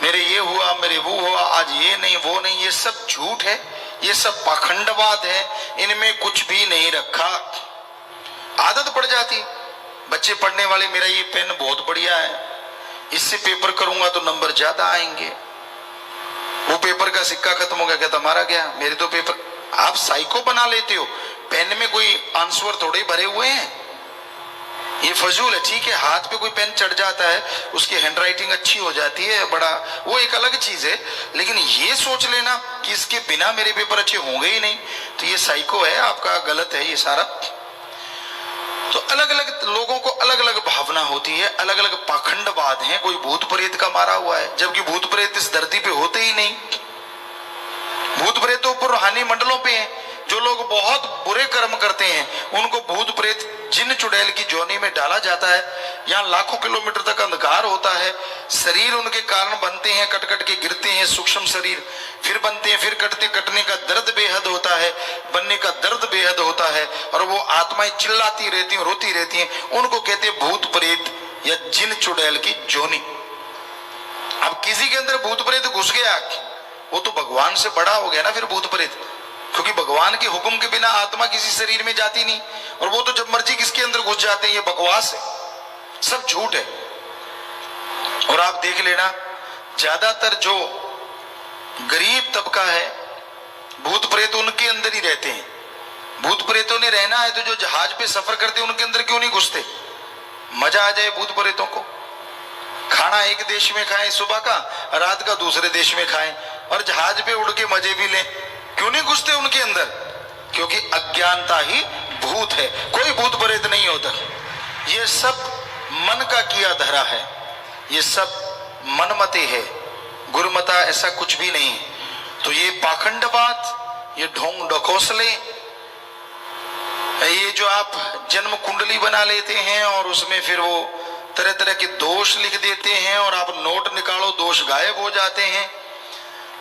मेरे ये हुआ, मेरे वो हुआ, आज ये नहीं वो नहीं, ये सब झूठ है, ये सब पाखंडवाद है, इनमें कुछ भी नहीं रखा। आदत पड़ जाती, बच्चे पढ़ने वाले, मेरा ये पेन बहुत बढ़िया है, इससे पेपर करूंगा तो नंबर ज्यादा आएंगे, वो पेपर का सिक्का खत्म हो गया, कहता मारा गया, मेरे तो पेपर। आप साइको बना लेते हो, पेन में कोई आंसर थोड़े भरे हुए हैं, ये फजूल है। ठीक है, हाथ पे कोई पेन चढ़ जाता है, उसकी हैंडराइटिंग अच्छी हो जाती है, बड़ा वो एक अलग चीज है, लेकिन ये सोच लेना कि इसके बिना मेरे पेपर अच्छे होंगे ही नहीं, तो ये साइको है, आपका गलत है ये सारा। तो अलग अलग लोगों को अलग अलग भावना होती है, अलग अलग पाखंडवाद है। कोई भूत प्रेत का मारा हुआ है, जबकि भूत प्रेत इस धरती पे होते ही नहीं। भूत प्रेत तो ऊपर रूहानी मंडलों पे हैं। जो लोग बहुत बुरे कर्म करते हैं उनको भूत प्रेत जिन चुड़ैल की जोनी में डाला जाता है। यहाँ लाखों किलोमीटर तक अंधकार होता है, शरीर उनके कारण बनते हैं, कट कट के गिरते हैं, सूक्ष्म शरीर फिर बनते हैं, फिर कटते, कटने का दर्द बेहद होता है, बनने का दर्द बेहद होता है, और वो आत्माएं चिल्लाती रहती हैं, रोती रहती हैं, उनको कहते हैं भूत प्रेत या जिन चुड़ैल की जोनी। अब किसी के अंदर भूत प्रेत घुस गया, वो तो भगवान से बड़ा हो गया ना फिर भूत प्रेत, क्योंकि भगवान के हुक्म के बिना आत्मा किसी शरीर में जाती नहीं, और वो तो जब मर्जी किसके अंदर घुस जाते हैं। ये बकवास है, सब झूठ है। और आप देख लेना, ज्यादातर जो गरीब तबका है, भूत प्रेत उनके अंदर ही रहते हैं। भूत प्रेतों ने रहना है तो जो जहाज पे सफर करते हैं उनके अंदर क्यों नहीं घुसते? मजा आ जाए भूत प्रेतों को। खाना एक देश में खाएं सुबह का, रात का दूसरे देश में खाएं, और जहाज पे उड़ के मजे भी लें। क्यों नहीं घुसते उनके अंदर? क्योंकि अज्ञानता ही भूत है, कोई भूत प्रेत नहीं होता। ये सब मन का किया धरा है, ये सब मनमते है, गुरुमता ऐसा कुछ भी नहीं। तो ये पाखंडवाद, ये ढोंग ढकोसले, ये जो आप जन्म कुंडली बना लेते हैं और उसमें फिर वो तरह तरह के दोष लिख देते हैं और आप नोट निकालो दोष गायब हो जाते हैं।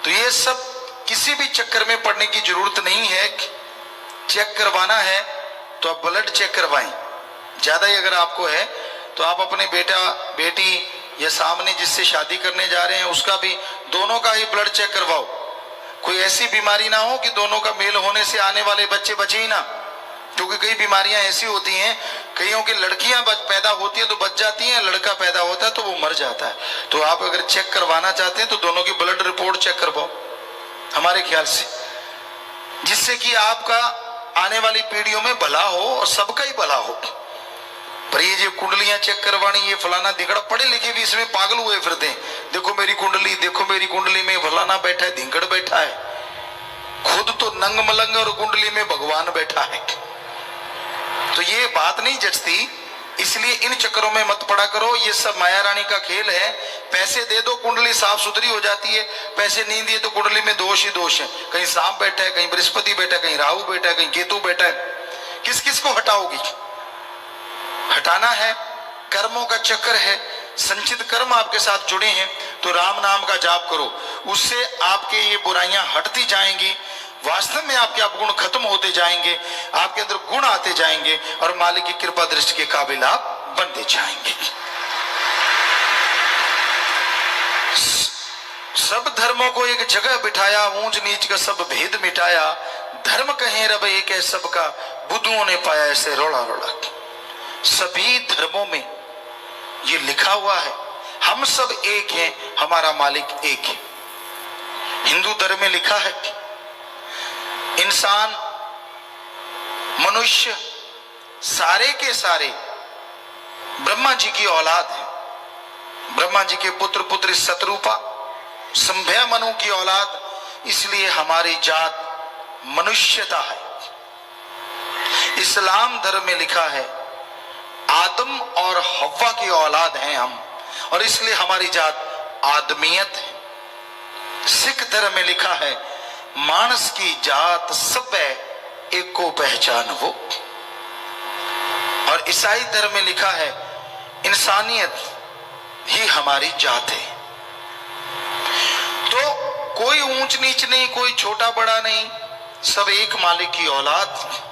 तो ये सब किसी भी चक्कर में पड़ने की जरूरत नहीं है। चेक करवाना है तो आप ब्लड चेक करवाएं। ज्यादा ही अगर आपको है तो आप अपने बेटा बेटी या सामने जिससे शादी करने जा रहे हैं उसका भी, दोनों का ही ब्लड चेक करवाओ। कोई ऐसी बीमारी ना हो कि दोनों का मेल होने से आने वाले बच्चे बचे ही ना। क्योंकि कई बीमारियां ऐसी होती हैं, कईयों की लड़कियां पैदा होती है तो बच जाती हैं, लड़का पैदा होता है तो वो मर जाता है। तो आप अगर चेक करवाना चाहते हैं तो दोनों की ब्लड रिपोर्ट चेक करवाओ हमारे ख्याल से, जिससे कि आपका आने वाली पीढ़ियों में भला हो और सबका ही भला हो। पर ये जो कुंडलियां चेक करवानी, ये फलाना दिगड़ा, पढ़े लिखे भी इसमें पागल हुए फिरते हैं। देखो मेरी कुंडली, देखो मेरी कुंडली में फलाना बैठा है, धिंगड़ बैठा है, खुद तो नंग मलंग और कुंडली में भगवान बैठा है। तो ये बात नहीं जचती, इसलिए इन चक्करों में मत पड़ा करो। ये सब माया रानी का खेल है। पैसे दे दो कुंडली साफ सुथरी हो जाती है, पैसे नहीं दिए तो कुंडली में दोष ही दोष है। कहीं सांप बैठा है, कहीं बृहस्पति बैठा है, कहीं राहु बैठा है, कहीं केतु बैठा है। किस किस को हटाओगी? हटाना है, कर्मों का चक्कर है, संचित कर्म आपके साथ जुड़े हैं। तो राम नाम का जाप करो, उससे आपके ये बुराइयां हटती जाएंगी। वास्तव में आपके अपगुण खत्म होते जाएंगे, आपके अंदर गुण आते जाएंगे और मालिक की कृपा दृष्टि के काबिल आप बनते जाएंगे। सब धर्मों को एक जगह बिठाया, ऊंच नीच का सब भेद मिटाया। धर्म कहें रब एक है सबका, बुद्धुओं ने पाया ऐसे रोड़ा रोड़ा। सभी धर्मों में ये लिखा हुआ है, हम सब एक हैं, हमारा मालिक एक है। हिंदू धर्म में लिखा है इंसान, मनुष्य सारे के सारे ब्रह्मा जी की औलाद है। ब्रह्मा जी के पुत्र पुत्री सतरूपा संभ्या मनु की औलाद, इसलिए हमारी जात मनुष्यता है। इस्लाम धर्म में लिखा है आदम और हव्वा की औलाद हैं हम, और इसलिए हमारी जात आदमियत है। सिख धर्म में लिखा है मानस की जात सब एको पहचान हो, और ईसाई धर्म में लिखा है इंसानियत ही हमारी जात है। तो कोई ऊंच नीच नहीं, कोई छोटा बड़ा नहीं, सब एक मालिक की औलाद।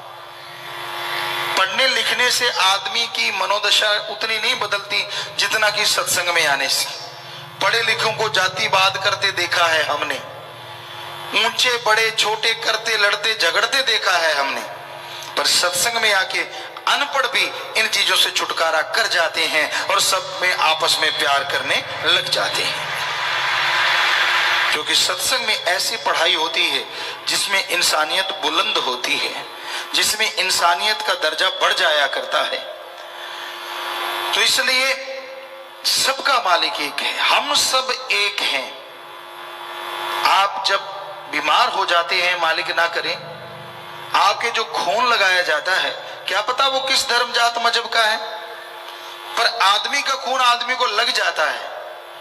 पढ़ने लिखने से आदमी की मनोदशा उतनी नहीं बदलती जितना कि सत्संग में आने से। पढ़े लिखों को जातिवाद करते देखा है हमने, ऊंचे बड़े छोटे करते लड़ते झगड़ते देखा है हमने, पर सत्संग में आके अनपढ़ भी इन चीजों से छुटकारा कर जाते हैं और सब में आपस में प्यार करने लग जाते हैं। क्योंकि सत्संग में ऐसी पढ़ाई होती है जिसमें इंसानियत बुलंद होती है, जिसमें इंसानियत का दर्जा बढ़ जाया करता है। तो इसलिए सबका मालिक एक है, हम सब एक हैं। आप जब बीमार हो जाते हैं, मालिक ना करें, आपके जो खून लगाया जाता है, क्या पता वो किस धर्म जात मजहब का है, पर आदमी का खून आदमी को लग जाता है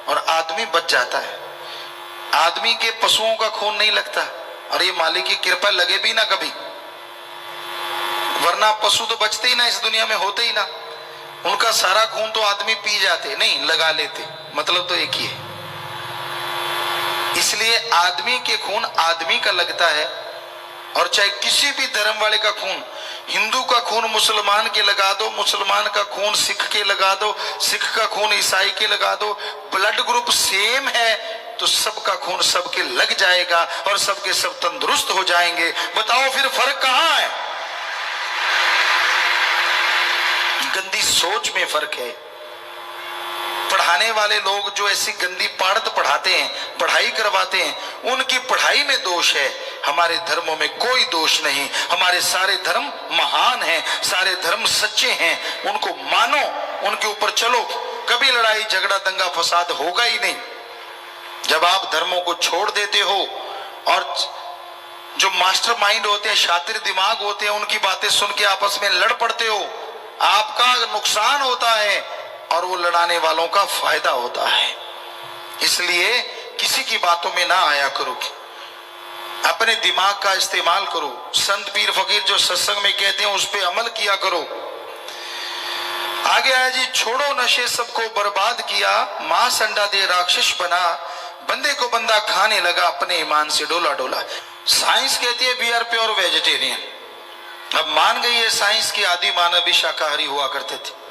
और आदमी बच जाता है। आदमी के पशुओं का खून नहीं लगता, और ये मालिक की कृपा लगे भी ना कभी, वरना पशु तो बचते ही ना, इस दुनिया में होते ही ना। उनका सारा खून तो आदमी पी जाते, नहीं लगा लेते, मतलब तो एक ही है। इसलिए आदमी के खून आदमी का लगता है, और चाहे किसी भी धर्म वाले का खून, हिंदू का खून मुसलमान के लगा दो, मुसलमान का खून सिख के लगा दो, सिख का खून ईसाई के लगा दो, ब्लड ग्रुप सेम है तो सबका खून सबके लग जाएगा और सबके सब तंदुरुस्त हो जाएंगे। बताओ फिर फर्क कहां है? गंदी सोच में फर्क है, पढ़ाने वाले लोग जो ऐसी गंदी पढ़त पढ़ाते हैं, पढ़ाई करवाते हैं, उनकी पढ़ाई में दोष है, हमारे धर्मों में कोई दोष नहीं। हमारे सारे धर्म महान हैं, सारे धर्म सच्चे हैं, उनको मानो, उनके ऊपर चलो, कभी लड़ाई झगड़ा दंगा फसाद होगा ही नहीं। जब आप धर्मों को छोड़ देते हो और जो मास्टर माइंड होते हैं, शातिर दिमाग होते हैं, उनकी बातें सुन के आपस में लड़ पड़ते हो, आपका नुकसान होता है और वो लड़ाने वालों का फायदा होता है। इसलिए किसी की बातों में ना आया करो, अपने दिमाग का इस्तेमाल करो। संत पीर फकीर जो सत्संग में कहते हैं उस पर अमल किया करो। आगे आया जी, छोड़ो नशे सबको बर्बाद किया, मांस अंडा दे राक्षस बना, बंदे को बंदा खाने लगा, अपने ईमान से डोला डोला। साइंस कहती है वी आर प्योर वेजिटेरियन। अब मान गई है साइंस की आदि मानव भी शाकाहारी हुआ करते थे।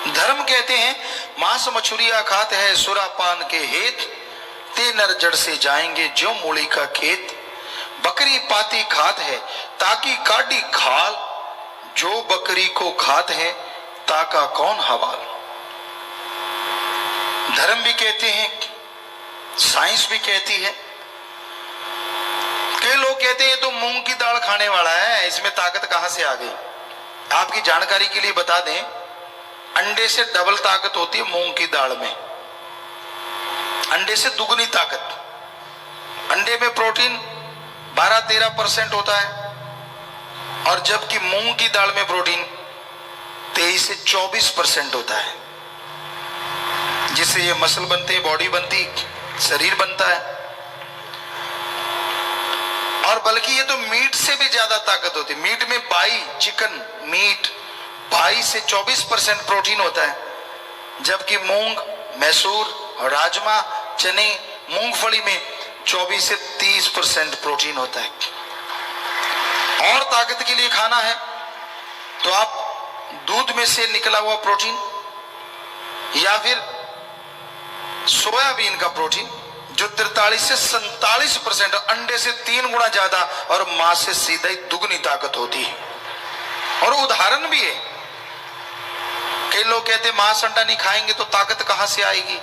धर्म कहते हैं मांस मछुरिया खात है सुरापान के हेत, ते नर जड़ से जाएंगे जो मूली का खेत। बकरी पाती खात है ताकि काटी खाल, जो बकरी को खात है ताका कौन हवाल। धर्म भी कहते हैं, साइंस भी कहती है। कई लोग कहते हैं तो मूंग की दाल खाने वाला है, इसमें ताकत कहां से आ गई। आपकी जानकारी के लिए बता दें, अंडे से डबल ताकत होती है मूंग की दाल में, अंडे से दुगनी ताकत। अंडे में प्रोटीन 12-13% होता है, और जबकि मूंग की दाल में प्रोटीन 23 से 24% होता है, जिससे ये मसल बनते हैं, बॉडी बनती, शरीर बनता है। और बल्कि ये तो मीट से भी ज्यादा ताकत होती है। मीट में 22, चिकन मीट 22 से 24% प्रोटीन होता है, जबकि मूंग, मैसूर, राजमा, चने, मूंगफली में 24 से 30% प्रोटीन होता है। और ताकत के लिए खाना है तो आप दूध में से निकला हुआ प्रोटीन या फिर सोयाबीन का प्रोटीन जो 43 से 47%, अंडे से 3 गुना ज्यादा और मांस से सीधा ही दुगनी ताकत होती है। और उदाहरण भी है, कई लोग कहते मांस अंडा नहीं खाएंगे तो ताकत कहां से आएगी।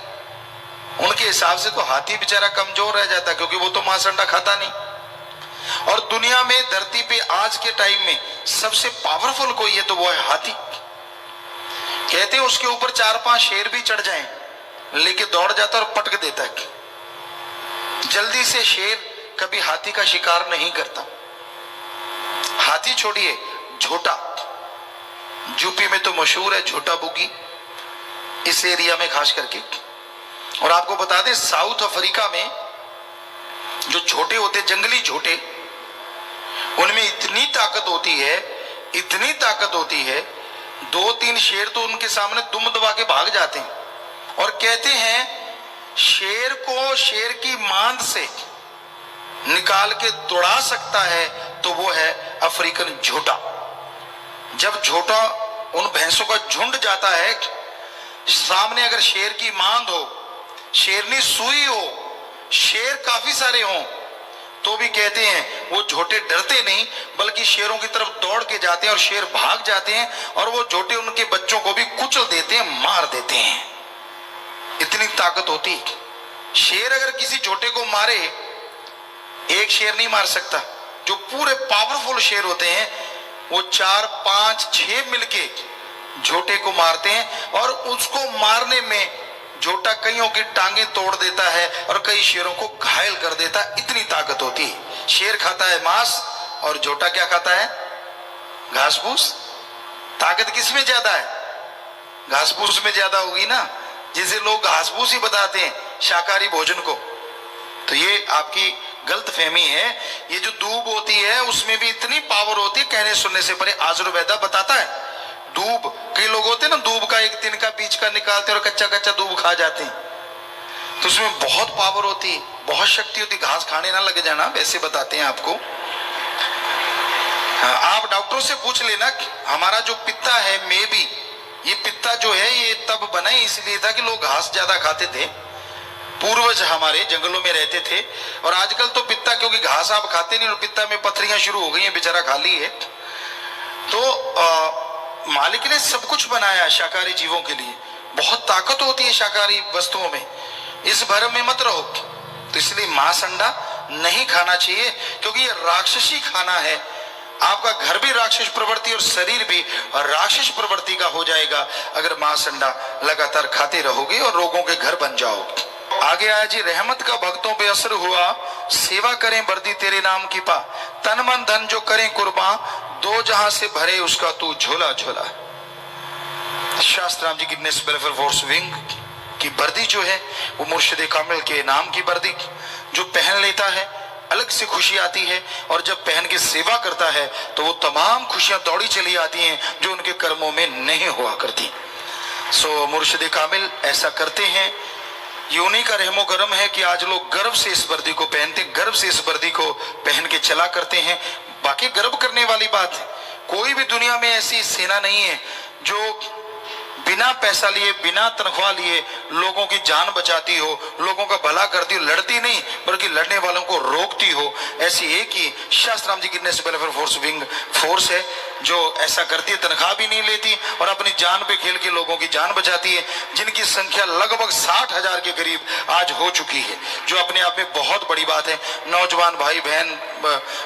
उनके हिसाब से तो हाथी बेचारा कमजोर रह जाता, क्योंकि वो तो मांस अंडा खाता नहीं। और दुनिया में, धरती पे आज के टाइम में सबसे पावरफुल कोई है तो वो है हाथी। कहते हैं उसके ऊपर 4-5 शेर भी चढ़ जाएं, लेके दौड़ जाता और पटक देता है। जल्दी से शेर कभी हाथी का शिकार नहीं करता। हाथी छोड़िए, झोटा, यूपी में तो मशहूर है झोटा बुगी, इस एरिया में खास करके। और आपको बता दें, साउथ अफ्रीका में जो झोटे होते, जंगली झोटे, उनमें इतनी ताकत होती है, इतनी ताकत होती है, 2-3 शेर तो उनके सामने दुम दबा के भाग जाते हैं। और कहते हैं शेर को शेर की मांद से निकाल के दौड़ा सकता है तो वो है अफ्रीकन झोटा। जब झोटा उन भैंसों का झुंड जाता है, सामने अगर शेर की मांद हो, शेरनी सुई हो, शेर काफी सारे हों, तो भी कहते हैं वो झोटे डरते नहीं, बल्कि शेरों की तरफ दौड़ के जाते हैं और शेर भाग जाते हैं, और वो झोटे उनके बच्चों को भी कुचल देते हैं, मार देते हैं। इतनी ताकत होती। शेर अगर किसी झोटे को मारे, एक शेर नहीं मार सकता। जो पूरे पावरफुल शेर होते हैं वो 4-5-6 मिलके झोटे को मारते हैं, और उसको मारने में झोटा कईयों की टांगे तोड़ देता है और कई शेरों को घायल कर देता है। इतनी ताकत होती है। शेर खाता है मांस और झोटा क्या खाता है? घास फूस। ताकत किसमें ज्यादा है? घास फूस में ज्यादा होगी ना, जिसे लोग घास फूस ही बताते हैं शाकाहारी भोजन को। तो ये आपकी गलत फहमी है। ये जो दूब होती है उसमें भी इतनी पावर होती है, कहने सुनने से परे। आयुर्वेदा बताता है, दूब, कई लोग होते हैं ना दूब का एक दिन का बीज का निकालते और कच्चा कच्चा दूब खा जाते हैं, तो उसमें बहुत पावर होती है, बहुत शक्ति होती। घास खाने ना लग जाना, वैसे बताते हैं आपको। आप डॉक्टरों से पूछ लेना, हमारा जो पित्ता है मे बी, ये पित्ता जो है ये तब बना ही इसलिए था कि लोग घास ज्यादा खाते थे, पूर्वज हमारे जंगलों में रहते थे। और आजकल तो पित्ता, क्योंकि घास आप खाते नहीं और पित्ता में पथरियां शुरू हो गई हैं, बेचारा खाली है। तो मालिक ने सब कुछ बनाया शाकाहारी जीवों के लिए, बहुत ताकत होती है शाकाहारी वस्तुओं में, इस भरम में मत रहो। तो इसलिए मांस अंडा नहीं खाना चाहिए, क्योंकि ये राक्षसी खाना है। आपका घर भी राक्षस प्रवृत्ति और शरीर भी राक्षस प्रवृत्ति का हो जाएगा अगर मांस अंडा लगातार खाते रहोगे और रोगों के घर बन जाओगे। आगे आया जी, रहमत का भक्तों पे असर हुआ, सेवा करें बर्दी तेरे नाम की पा, तन मन धन जो करें कुर्बान, दो जहां से भरे उसका तू झोला झोला। शास्त्राम जी गिडनेस वेलफेयर फोर्स विंग की वर्दी जो है वो मुर्शिद कामिल के नाम की वर्दी, जो पहन लेता है अलग से खुशी आती है, और जब पहन के सेवा करता है तो वो तमाम खुशियां दौड़ी चली आती हैं जो उनके कर्मों में नहीं हुआ करती। सो मुर्शिद कामिल ऐसा करते हैं। ये उन्हीं का रहमो करम है कि आज लोग गर्व से इस वर्दी को पहनते, गर्व से इस वर्दी को पहन के चला करते हैं। बाकी गर्व करने वाली बात है, कोई भी दुनिया में ऐसी सेना नहीं है जो बिना पैसा लिए, बिना तनख्वाह लिए लोगों की जान बचाती हो, लोगों का भला करती हो, लड़ती नहीं बल्कि लड़ने वालों को रोकती हो। ऐसी एक ही शास्त्राम जी गिडनेस वेलफेयर फोर्स विंग फोर्स है जो ऐसा करती है, तनख्वाह भी नहीं लेती और अपनी जान पे खेल के लोगों की जान बचाती है, जिनकी संख्या लगभग 60,000 के करीब आज हो चुकी है, जो अपने आप में बहुत बड़ी बात है। नौजवान भाई बहन,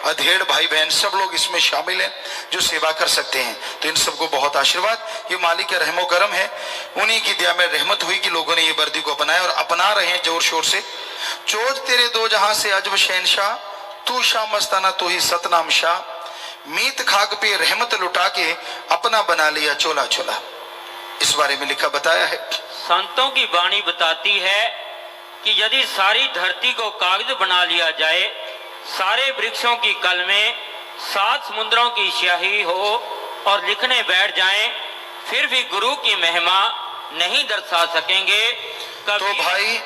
अधेड़ भाई बहन सब लोग इसमें शामिल हैं जो सेवा कर सकते हैं। तो इन सबको बहुत आशीर्वाद, ये मालिक का रहमो करम है, उन्हीं की दया में रहमत हुई कि लोगों ने ये वर्दी को अपनाया और अपना रहे हैं जोर शोर से। चोज तेरे दो जहां से अजब शहनशाह, तू शाह मस्ताना तू ही सतनाम शाह, मीत खाक पे रहमत लुटा के अपना बना लिया चोला चोला। इस बारे में लिखा बताया है। संतों की वाणी बताती है कि यदि सारी धरती को कागज बना लिया जाए, सारे वृक्षों की कलमें 7 समुद्रों की स्याही हो और लिखने बैठ जाएं, फिर भी गुरु की महिमा नहीं दर्शा सकेंगे कभी। तो भाई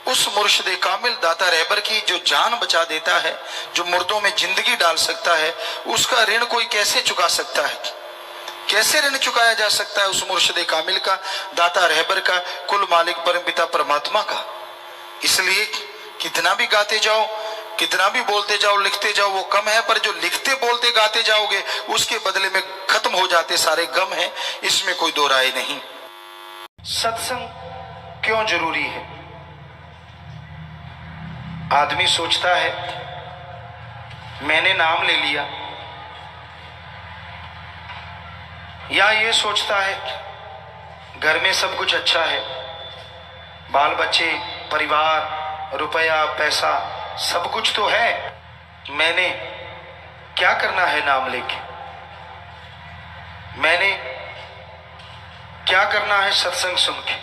उस मुर्शिद कामिल दाता रहबर की जो जान बचा देता है, जो मुर्दों में जिंदगी डाल सकता है, उसका ऋण कोई कैसे चुका सकता है? कैसे ऋण चुकाया जा सकता है उस मुर्शिद कामिल का, दाता रहबर का, कुल मालिक परमपिता परमात्मा का? इसलिए कितना भी गाते जाओ, कितना भी बोलते जाओ, लिखते जाओ, वो कम है, पर जो लिखते बोलते गाते जाओगे उसके बदले में खत्म हो जाते सारे गम हैं, इसमें कोई दो राय नहीं। सत्संग क्यों जरूरी है? आदमी सोचता है मैंने नाम ले लिया, या ये सोचता है घर में सब कुछ अच्छा है, बाल बच्चे, परिवार, रुपया, पैसा सब कुछ तो है, मैंने क्या करना है नाम लेके, मैंने क्या करना है सत्संग सुन के।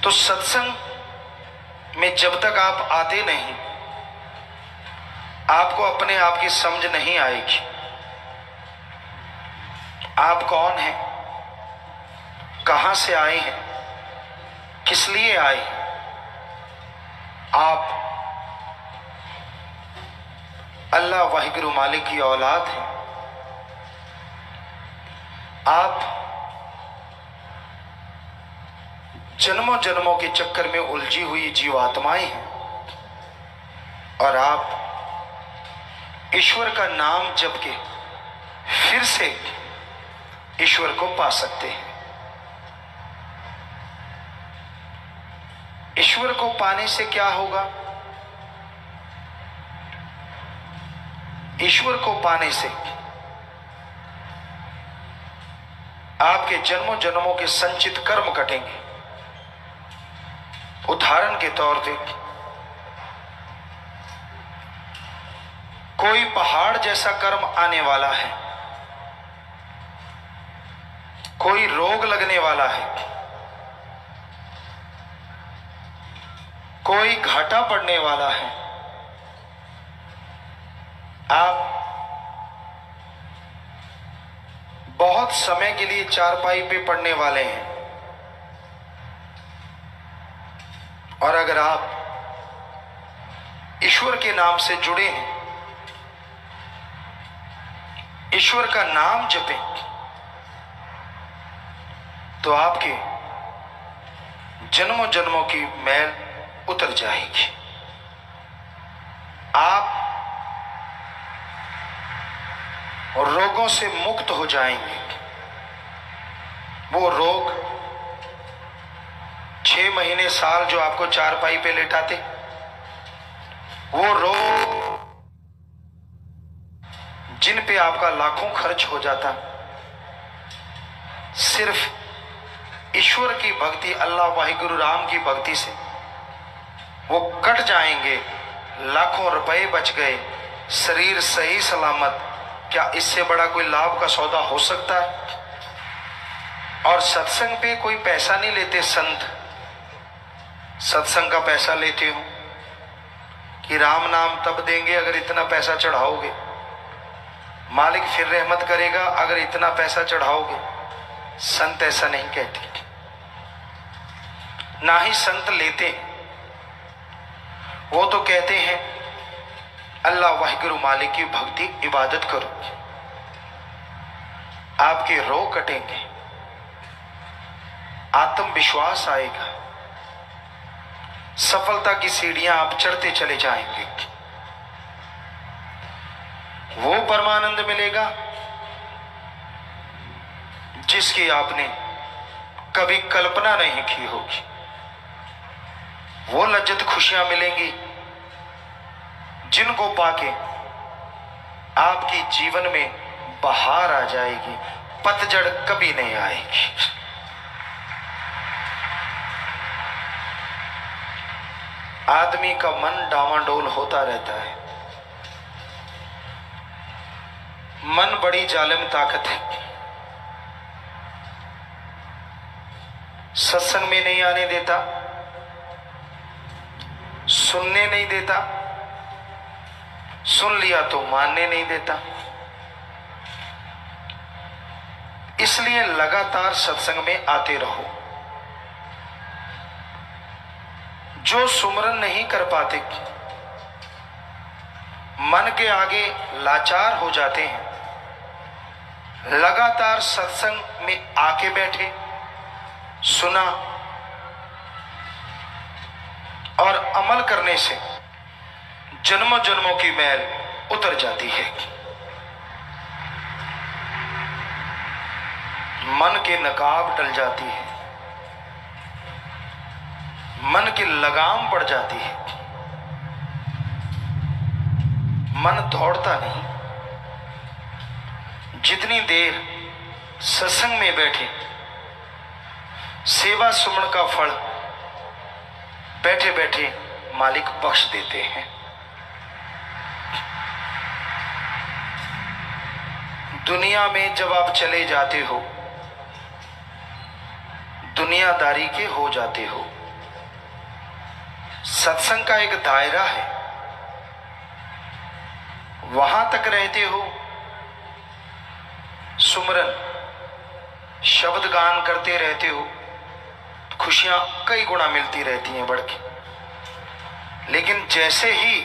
तो सत्संग में जब तक आप आते नहीं, आपको अपने आप की समझ नहीं आएगी। आप कौन हैं, कहां से आए हैं, किस लिए आए हैं? आप अल्लाह वाहिगुरु मालिक की औलाद हैं। आप जन्मों जन्मों के चक्कर में उलझी हुई जीवात्माएं हैं, और आप ईश्वर का नाम जप के फिर से ईश्वर को पा सकते हैं। ईश्वर को पाने से क्या होगा? ईश्वर को पाने से आपके जन्मों जन्मों के संचित कर्म कटेंगे। उदाहरण के तौर पे कोई पहाड़ जैसा कर्म आने वाला है, कोई रोग लगने वाला है, कोई घाटा पड़ने वाला है, आप बहुत समय के लिए चारपाई पे पड़ने वाले हैं, और अगर आप ईश्वर के नाम से जुड़े हैं, ईश्वर का नाम जपें, तो आपके जन्मों जन्मों की मैल उतर जाएगी। आप रोगों से मुक्त हो जाएंगे, वो रोग 6 महीने साल जो आपको चारपाई पे लेटाते, वो रोग जिन पे आपका लाखों खर्च हो जाता, सिर्फ ईश्वर की भक्ति, अल्लाह वाहिगुरु राम की भक्ति से वो कट जाएंगे। लाखों रुपए बच गए, शरीर सही सलामत। क्या इससे बड़ा कोई लाभ का सौदा हो सकता है? और सत्संग पे कोई पैसा नहीं लेते संत। सत्संग का पैसा लेते हो कि राम नाम तब देंगे अगर इतना पैसा चढ़ाओगे, मालिक फिर रहमत करेगा अगर इतना पैसा चढ़ाओगे। संत ऐसा नहीं कहते, ना ही संत लेते हैं। वो तो कहते हैं अल्लाह वाहिगुरु मालिक की भक्ति इबादत करो, आपके रोग कटेंगे, आत्मविश्वास आएगा, सफलता की सीढ़ियां आप चढ़ते चले जाएंगे। वो परमानंद मिलेगा जिसकी आपने कभी कल्पना नहीं की होगी। वो लज्जत खुशियां मिलेंगी जिनको पाके आपकी जीवन में बहार आ जाएगी, पतझड़ कभी नहीं आएगी। आदमी का मन डावाडोल होता रहता है। मन बड़ी जालिम ताकत है। सत्संग में नहीं आने देता, सुनने नहीं देता, सुन लिया तो मानने नहीं देता। इसलिए लगातार सत्संग में आते रहो। जो सुमरन नहीं कर पाते, मन के आगे लाचार हो जाते हैं, लगातार सत्संग में आके बैठे, सुना और अमल करने से जन्मों जन्मों की मैल उतर जाती है। मन के नकाब डल जाती है, मन की लगाम पड़ जाती है, मन दौड़ता नहीं। जितनी देर सत्संग में बैठे, सेवा सुमन का फल बैठे बैठे मालिक बख्श देते हैं। दुनिया में जब आप चले जाते हो, दुनियादारी के हो जाते हो। सत्संग का एक दायरा है, वहां तक रहते हो। सुमरन शब्द गान करते रहते हो, खुशियां कई गुना मिलती रहती हैं बढ़ के। लेकिन जैसे ही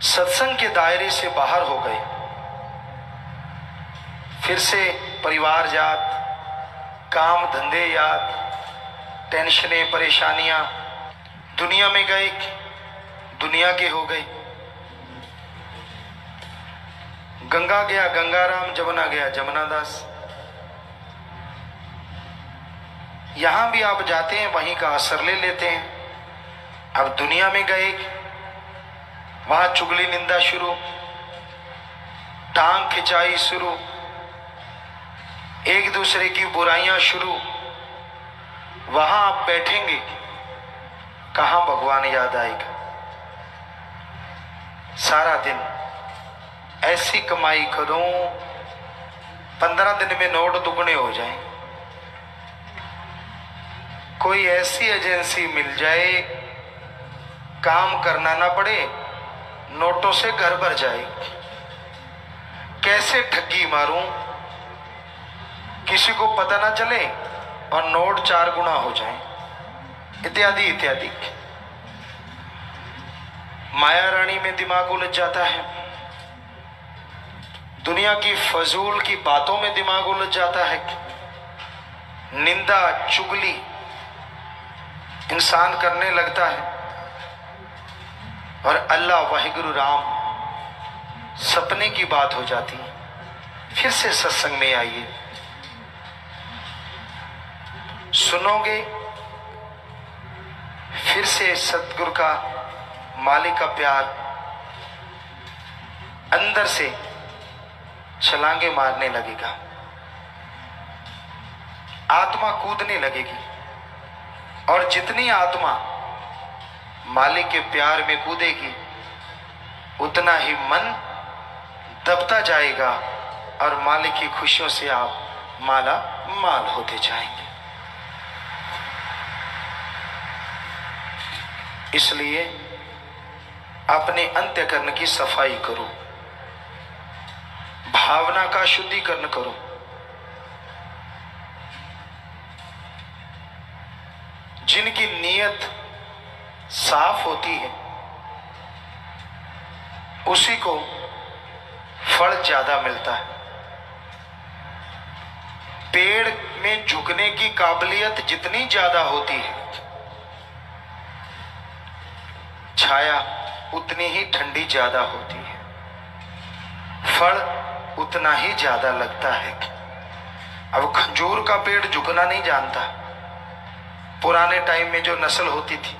सत्संग के दायरे से बाहर हो गए, फिर से परिवार याद, काम धंधे याद, टेंशनें परेशानियां, दुनिया में गए, दुनिया के हो गए। गंगा गया गंगाराम, जमुना गया जमुनादास। यहां भी आप जाते हैं, वहीं का असर ले लेते हैं। अब दुनिया में गए, वहां चुगली निंदा शुरू, टांग खिंचाई शुरू, एक दूसरे की बुराइयां शुरू। वहां आप बैठेंगे, कहां भगवान याद आएगा। सारा दिन ऐसी कमाई करूं 15 दिन में नोट दुगने हो जाएं। कोई ऐसी एजेंसी मिल जाए, काम करना ना पड़े, नोटों से घर भर जाए। कैसे ठगी मारूं, किसी को पता ना चले और नोट 4 गुना हो जाए, इत्यादि इत्यादि। माया रानी में दिमाग उलझ जाता है, दुनिया की फजूल की बातों में दिमाग उलझ जाता है। निंदा चुगली इंसान करने लगता है, और अल्लाह वाहिगुरु राम सपने की बात हो जाती है। फिर से सत्संग में आइए, सुनोगे, फिर से सतगुरु का, मालिक का प्यार अंदर से छलांगे मारने लगेगा, आत्मा कूदने लगेगी। और जितनी आत्मा मालिक के प्यार में कूदेगी उतना ही मन दबता जाएगा और मालिक की खुशियों से आप माला माल होते जाएंगे। इसलिए अपने अंतःकरण की सफाई करो, भावना का शुद्धिकरण करो। जिनकी नीयत साफ होती है उसी को फल ज्यादा मिलता है। पेड़ में झुकने की काबिलियत जितनी ज्यादा होती है, छाया उतनी ही ठंडी ज्यादा होती है, फल उतना ही ज्यादा लगता है। अब खजूर का पेड़ झुकना नहीं जानता। पुराने टाइम में जो नस्ल होती थी,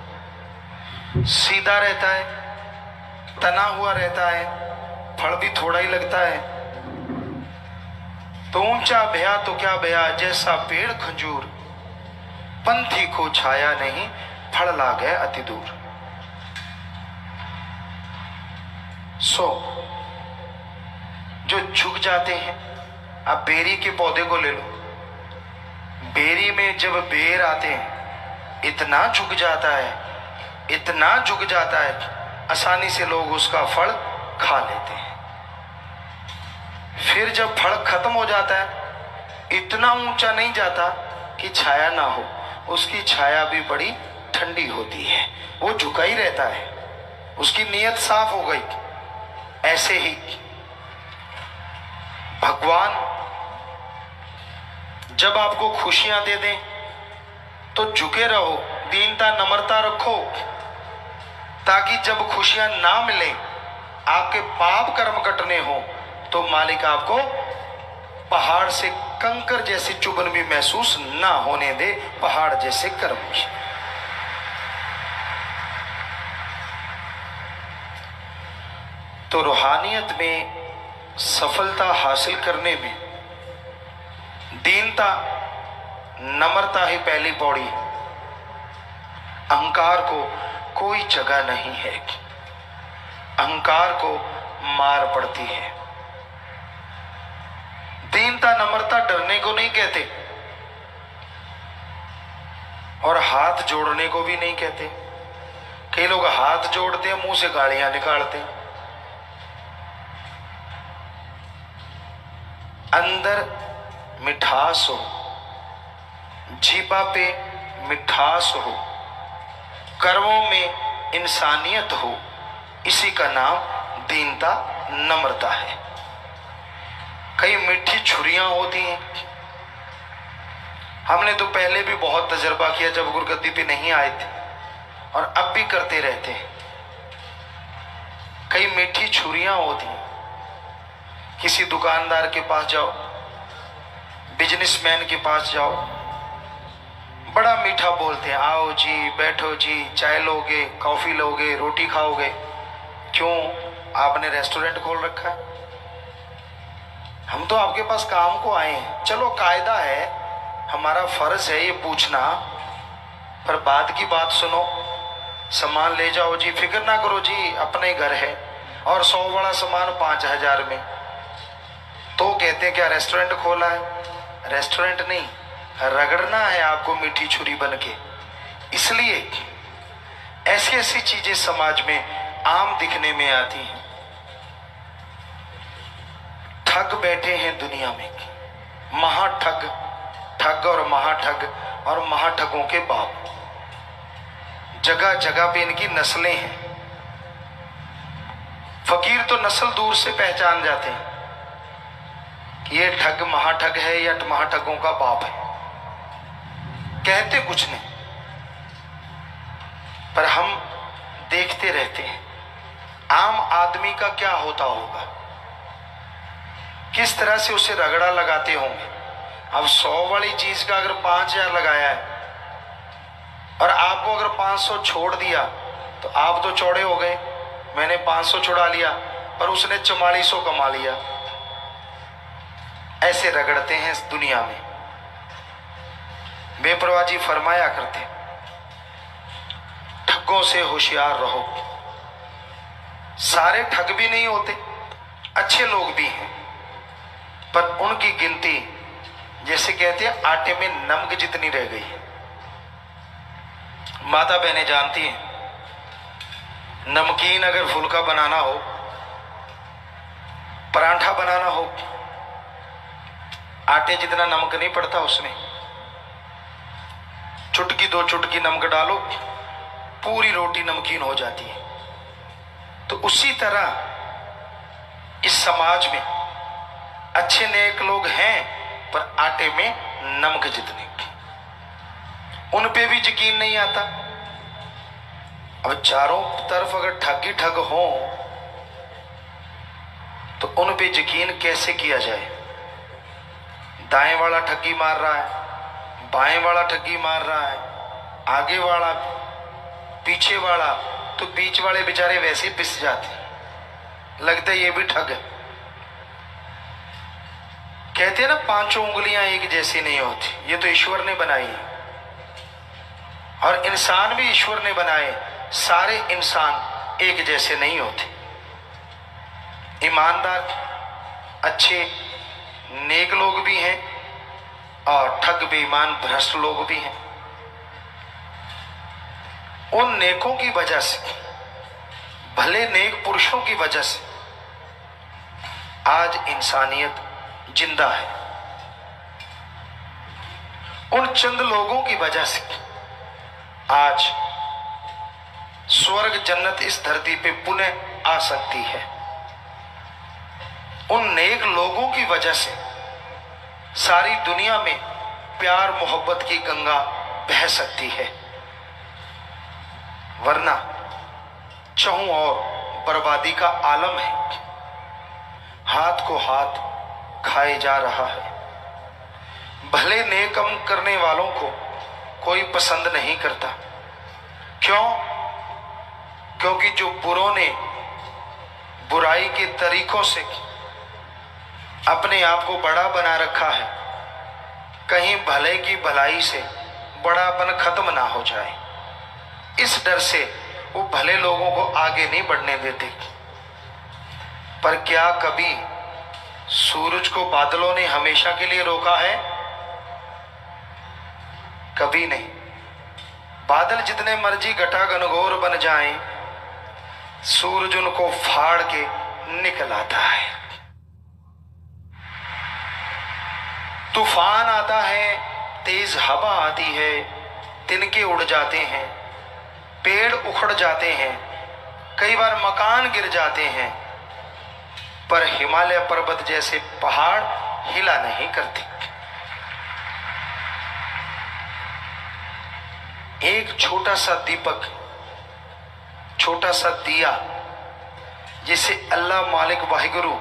सीधा रहता है, तना हुआ रहता है, फल भी थोड़ा ही लगता है, तो ऊंचा भया तो क्या भया, जैसा पेड़ खजूर, पंथी को छाया नहीं, फल ला गए अति दूर। सो जो झुक जाते हैं, आप बेरी के पौधे को ले लो, बेरी में जब बेर आते हैं इतना झुक जाता है, इतना झुक जाता है, आसानी से लोग उसका फल खा लेते हैं। फिर जब फल खत्म हो जाता है इतना ऊंचा नहीं जाता कि छाया ना हो, उसकी छाया भी बड़ी ठंडी होती है, वो झुका ही रहता है, उसकी नीयत साफ हो गई। ऐसे ही भगवान जब आपको खुशियां दे दें तो झुके रहो, दीनता नम्रता रखो, ताकि जब खुशियां ना मिले, आपके पाप कर्म कटने हो, तो मालिक आपको पहाड़ से कंकर जैसी चुभन भी महसूस ना होने दे, पहाड़ जैसे कर्म की। तो रूहानियत में सफलता हासिल करने में दीनता नम्रता ही पहली पौड़ी। अहंकार को कोई जगह नहीं है, अहंकार को मार पड़ती है। दीनता नम्रता डरने को नहीं कहते और हाथ जोड़ने को भी नहीं कहते। कई लोग हाथ जोड़ते हैं, मुंह से गालियां निकालते हैं। अंदर मिठास हो, जीभा पे मिठास हो, कर्मों में इंसानियत हो, इसी का नाम दीनता नम्रता है। कई मीठी छुरियां होती हैं, हमने तो पहले भी बहुत तजर्बा किया जब गुरगद्दी पे नहीं आए थे, और अब भी करते रहते हैं। कई मीठी छुरियां होती हैं, किसी दुकानदार के पास जाओ, बिजनेसमैन के पास जाओ, बड़ा मीठा बोलते हैं, आओ जी, बैठो जी, चाय लोगे, कॉफी लोगे, रोटी खाओगे। क्यों? आपने रेस्टोरेंट खोल रखा है? हम तो आपके पास काम को आए हैं। चलो कायदा है, हमारा फर्ज है ये पूछना, पर बाद की बात सुनो, सामान ले जाओ जी, फिक्र ना करो जी, अपने घर है, और 100 बड़ा सामान 5000 में। तो कहते हैं क्या रेस्टोरेंट खोला है? रेस्टोरेंट नहीं, रगड़ना है आपको मीठी छुरी बन के। इसलिए ऐसी ऐसी चीजें समाज में आम दिखने में आती हैं। ठग बैठे हैं दुनिया में, महाठग, ठग और महाठग और महाठगों के बाप, जगह जगह पे इनकी नस्लें हैं। फकीर तो नस्ल दूर से पहचान जाते हैं कि ये ठग महाठग है या महाठगों का बाप है, कहते कुछ नहीं, पर हम देखते रहते हैं आम आदमी का क्या होता होगा। किस तरह से उसे रगड़ा लगाते होंगे। अब 100 वाली चीज का अगर 5000 लगाया है और आपको अगर 500 छोड़ दिया तो आप तो चौड़े हो गए, मैंने 500 छुड़ा लिया पर उसने 4400 कमा लिया। ऐसे रगड़ते हैं इस दुनिया में। बेपरवाह जी फरमाया करते, ठगों से होशियार रहो। सारे ठग भी नहीं होते, अच्छे लोग भी हैं, पर उनकी गिनती जैसे कहते हैं आटे में नमक जितनी रह गई है। माता बहनें जानती हैं, नमकीन अगर फुल्का बनाना हो, परांठा बनाना हो, आटे जितना नमक नहीं पड़ता उसमें। चुटकी 2 चुटकी नमक डालो, पूरी रोटी नमकीन हो जाती है। तो उसी तरह इस समाज में अच्छे नेक लोग हैं पर आटे में नमक जितने, उन पे भी यकीन नहीं आता। अब चारों तरफ अगर ठग ही ठग हो तो उन पे यकीन कैसे किया जाए। दाएं वाला ठगी मार रहा है, बाएं वाला ठगी मार रहा है, आगे वाला, पीछे वाला, तो बीच वाले बेचारे वैसे ही पिस जाते हैं, लगता है ये भी ठग है। कहते हैं ना 5 उंगलियां एक जैसी नहीं होती, ये तो ईश्वर ने बनाई है। और इंसान भी ईश्वर ने बनाए, सारे इंसान एक जैसे नहीं होते। ईमानदार, अच्छे, नेक लोग भी हैं और ठग बेईमान भ्रष्ट लोग भी हैं। उन नेकों की वजह से, भले नेक पुरुषों की वजह से आज इंसानियत जिंदा है। उन चंद लोगों की वजह से आज स्वर्ग जन्नत इस धरती पे पुनः आ सकती है। उन नेक लोगों की वजह से सारी दुनिया में प्यार मोहब्बत की गंगा बह सकती है, वरना चहुं और बर्बादी का आलम है। हाथ को हाथ खाए जा रहा है। भले नेक काम करने वालों को कोई पसंद नहीं करता। क्यों? क्योंकि जो बुरों ने बुराई के तरीकों से अपने आप को बड़ा बना रखा है, कहीं भले की भलाई से बड़ापन खत्म ना हो जाए, इस डर से वो भले लोगों को आगे नहीं बढ़ने देते। पर क्या कभी सूरज को बादलों ने हमेशा के लिए रोका है? कभी नहीं। बादल जितने मर्जी घटा घनघोर बन जाएं, सूरज उनको फाड़ के निकल आता है। तूफान आता है, तेज हवा आती है, तिनके उड़ जाते हैं, पेड़ उखड़ जाते हैं, कई बार मकान गिर जाते हैं, पर हिमालय पर्वत जैसे पहाड़ हिला नहीं करते। एक छोटा सा दीपक, छोटा सा दिया, जिसे अल्लाह मालिक वाहिगुरु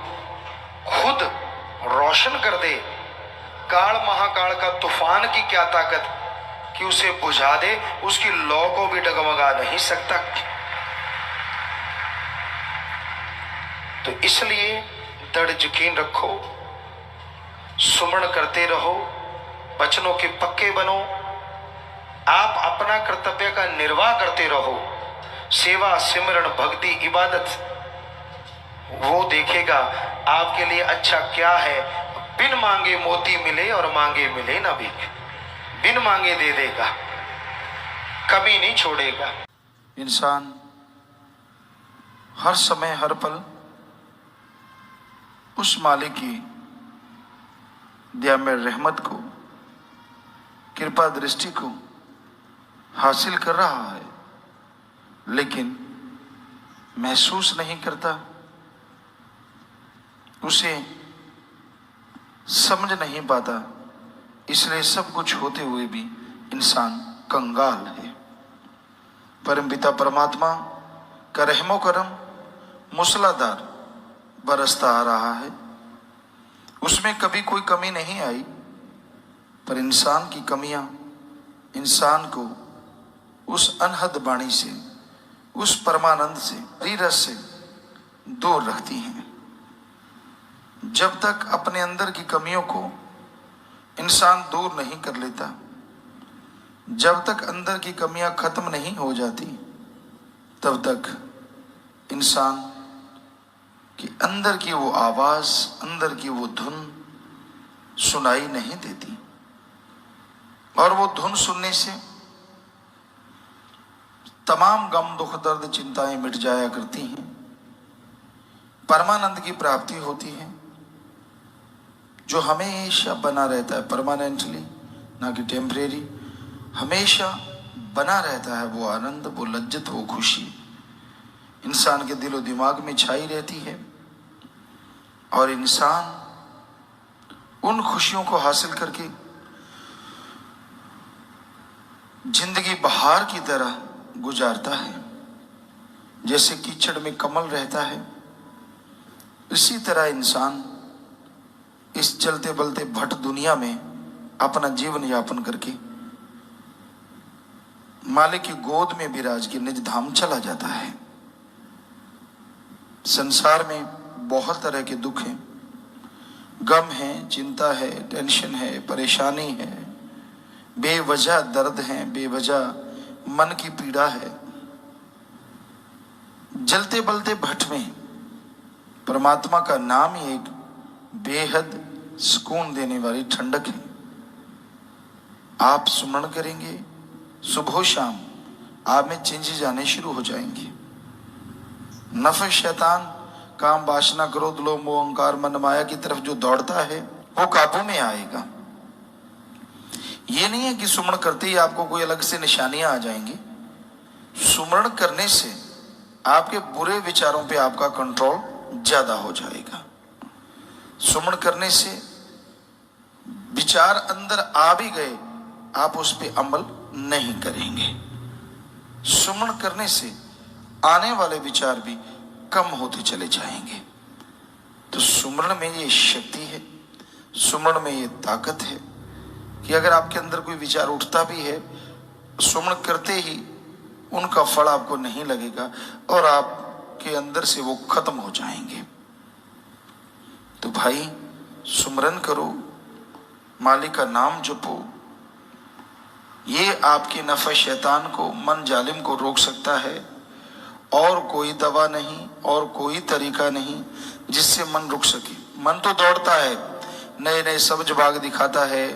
खुद रोशन कर दे, काल महाकाल का तूफान की क्या ताकत कि उसे बुझा दे, उसकी लौ को भी डगमगा नहीं सकता। तो इसलिए दृढ़ यकीन रखो, सुमरण करते रहो, वचनों के पक्के बनो, आप अपना कर्तव्य का निर्वाह करते रहो। सेवा, सिमरण, भक्ति, इबादत, वो देखेगा आपके लिए अच्छा क्या है। बिन मांगे मोती मिले और मांगे मिले ना भीख, बिन मांगे दे देगा, कभी नहीं छोड़ेगा। इंसान हर समय हर पल उस मालिक की दिया में रहमत को, कृपा दृष्टि को हासिल कर रहा है, लेकिन महसूस नहीं करता, उसे समझ नहीं पाता। इसलिए सब कुछ होते हुए भी इंसान कंगाल है। परमपिता परमात्मा का रहमो करम मूसलाधार बरसता आ रहा है। उसमें कभी कोई कमी नहीं आई, पर इंसान की कमियां इंसान को उस अनहद वाणी से, उस परमानंद से, रस से दूर रखती हैं। जब तक अपने अंदर की कमियों को इंसान दूर नहीं कर लेता, जब तक अंदर की कमियां खत्म नहीं हो जाती, तब तक इंसान कि अंदर की वो आवाज, अंदर की वो धुन सुनाई नहीं देती। और वो धुन सुनने से तमाम गम, दुख, दर्द, चिंताएं मिट जाया करती हैं, परमानंद की प्राप्ति होती है, जो हमेशा बना रहता है, परमानेंटली, ना कि टेम्परेरी, हमेशा बना रहता है। वो आनंद, वो लज्जत, वो खुशी इंसान के दिलो दिमाग में छाई रहती है, और इंसान उन खुशियों को हासिल करके जिंदगी बहार की तरह गुजारता है। जैसे कीचड़ में कमल रहता है, इसी तरह इंसान इस चलते बलते भट दुनिया में अपना जीवन यापन करके मालिक की गोद में विराज के निज धाम चला जाता है। संसार में बहुत तरह के दुख हैं, गम है, चिंता है, टेंशन है, परेशानी है, बेवजह दर्द है, बेवजह मन की पीड़ा है। जलते बलते भट में परमात्मा का नाम ही एक बेहद सुकून देने वाली ठंडक है। आप सुमरण करेंगे, सुबह शाम आप में चेंजेस आने शुरू हो जाएंगे। नफस, शैतान, काम, वासना, क्रोध, लोभ, मोह, अहंकार, मन माया की तरफ जो दौड़ता है वो काबू में आएगा। ये नहीं है कि सुमरण करते ही आपको कोई अलग से निशानियां आ जाएंगी। सुमरण करने से आपके बुरे विचारों पे आपका कंट्रोल ज्यादा हो जाएगा। सुमरण करने से विचार अंदर आ भी गए, आप उस पे अमल नहीं करेंगे। सुमरण करने से आने वाले विचार भी कम होते चले जाएंगे। तो सुमरण में ये शक्ति है, सुमरण में ये ताकत है कि अगर आपके अंदर कोई विचार उठता भी है, सुमरण करते ही उनका फल आपको नहीं लगेगा और आपके अंदर से वो खत्म हो जाएंगे। तो भाई सुमरन करो, मालिक का नाम जपो। ये आपके नफस, शैतान को, मन जालिम को रोक सकता है। और कोई दवा नहीं और कोई तरीका नहीं जिससे मन रुक सके। मन तो दौड़ता है, नए नए सब्ज बाग दिखाता है।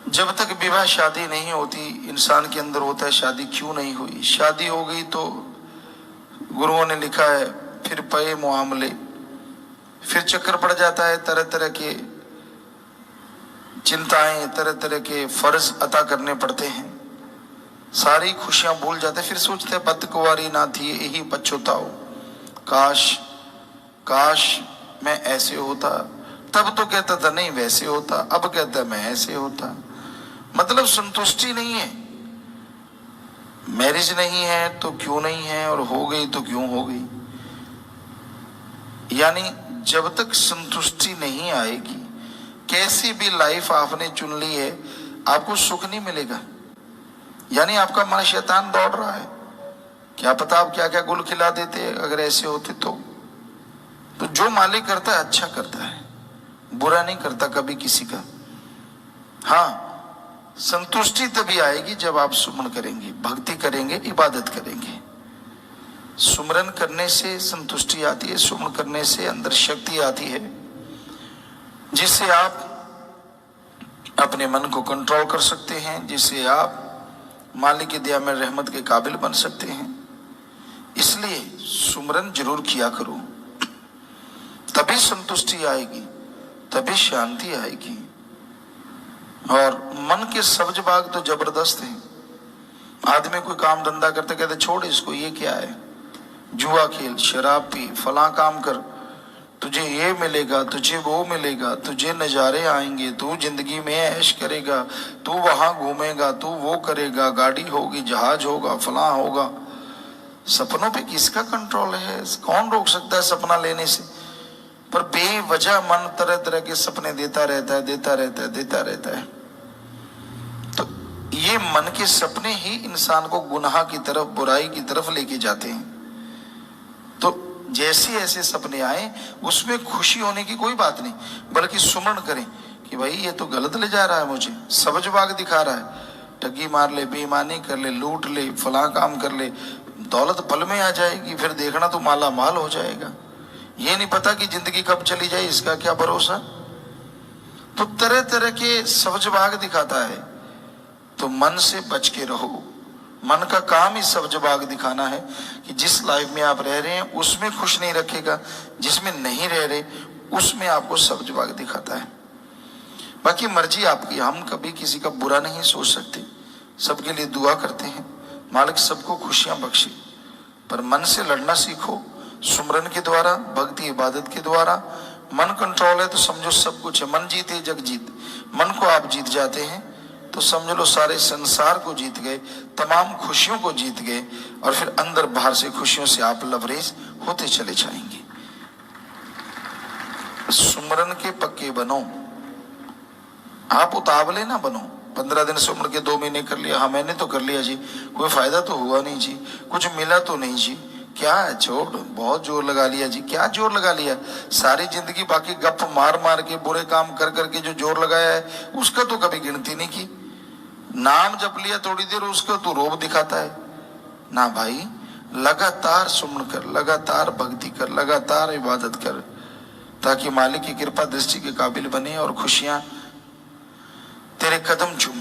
जब तक विवाह शादी नहीं होती, इंसान के अंदर होता है शादी क्यों नहीं हुई। शादी हो गई तो गुरुओं ने लिखा है फिर पे मुआमले, फिर चक्कर पड़ जाता है, तरह तरह के चिंताएं, तरह तरह के फर्ज अता करने पड़ते हैं, सारी खुशियां भूल जाते हैं। फिर सोचते हैं बदकुंवारी ना थी यही पछताओ, काश काश मैं ऐसे होता। तब तो कहता था नहीं वैसे होता, अब कहता मैं ऐसे होता। मतलब संतुष्टि नहीं है। मैरिज नहीं है तो क्यों नहीं है, और हो गई तो क्यों हो गई। यानी जब तक संतुष्टि नहीं आएगी, कैसी भी लाइफ आपने चुन ली है, आपको सुख नहीं मिलेगा। यानी आपका मन शैतान दौड़ रहा है। क्या पता आप क्या क्या गुल खिला देते अगर ऐसे होते तो जो मालिक करता है अच्छा करता है, बुरा नहीं करता कभी किसी का। हाँ, संतुष्टि तभी आएगी जब आप सुमन करेंगे, भक्ति करेंगे, इबादत करेंगे। सुमरन करने से संतुष्टि आती है, सुमन करने से अंदर शक्ति आती है, जिससे आप अपने मन को कंट्रोल कर सकते हैं, जिससे आप मालिक की दया में रहमत के काबिल बन सकते हैं। इसलिए सुमरन जरूर किया करो, तभी संतुष्टि आएगी, तभी शांति आएगी। और मन के सब्ज बाग तो जबरदस्त हैं। आदमी कोई काम धंधा करते कहते छोड़ इसको, ये क्या है, जुआ खेल, शराब पी, फला काम कर, तुझे ये मिलेगा, तुझे वो मिलेगा, तुझे नज़ारे आएंगे, तू जिंदगी में ऐश करेगा, तू वहां घूमेगा, तू वो करेगा, गाड़ी होगी, जहाज होगा, फला होगा। सपनों पे किसका कंट्रोल है? कौन रोक सकता है सपना लेने से? पर बेवजह मन तरह तरह के सपने देता रहता है। तो ये मन के सपने ही इंसान को गुनाह की तरफ, बुराई की तरफ लेके जाते हैं। तो जैसे ऐसे सपने आए उसमें खुशी होने की कोई बात नहीं, बल्कि सुमरण करें कि भाई ये तो गलत ले जा रहा है, मुझे सब्जबाग दिखा रहा है, ठगी मार ले, बेईमानी कर ले, लूट ले, फलां काम कर ले, दौलत पल में आ जाएगी, फिर देखना तो माला माल हो जाएगा। ये नहीं पता कि जिंदगी कब चली जाए, इसका क्या भरोसा। तो तरह तरह के सब्जबाग दिखाता है। तो मन से बच के रहो। मन का काम ही सब्जबाग दिखाना है कि जिस लाइफ में आप रह रहे हैं उसमें खुश नहीं रखेगा, जिसमें नहीं रह रहे उसमें आपको सब्जबाग दिखाता है। बाकी मर्जी आपकी, हम कभी किसी का बुरा नहीं सोच सकते, सबके लिए दुआ करते हैं मालिक सबको खुशियां बख्शे। पर मन से लड़ना सीखो, सुमरन के द्वारा, भक्ति इबादत के द्वारा। मन कंट्रोल है तो समझो सब कुछ है। मन जीते जग जीत। मन को आप जीत जाते हैं तो समझ लो सारे संसार को जीत गए, तमाम खुशियों को जीत गए, और फिर अंदर बाहर से खुशियों से आप लबरेज होते चले जाएंगे। सुमरन के पक्के बनो, आप उतावले ना बनो। 15 दिन से उम्र के 2 महीने कर लिया, हाँ मैंने तो कर लिया जी, कोई फायदा तो हुआ नहीं जी, कुछ मिला तो नहीं जी, क्या है छोड़, बहुत जोर लगा लिया जी। क्या जोर लगा लिया? सारी जिंदगी बाकी गप मार मार के, बुरे काम कर करके जो जोर लगाया है उसका तो कभी गिनती नहीं की। नाम जप लिया थोड़ी देर, उसका तो रोब दिखाता है ना। भाई लगातार सुमन कर, लगातार भक्ति कर, लगातार इबादत कर, ताकि मालिक की कृपा दृष्टि के काबिल बने और खुशियां तेरे कदम चूमे।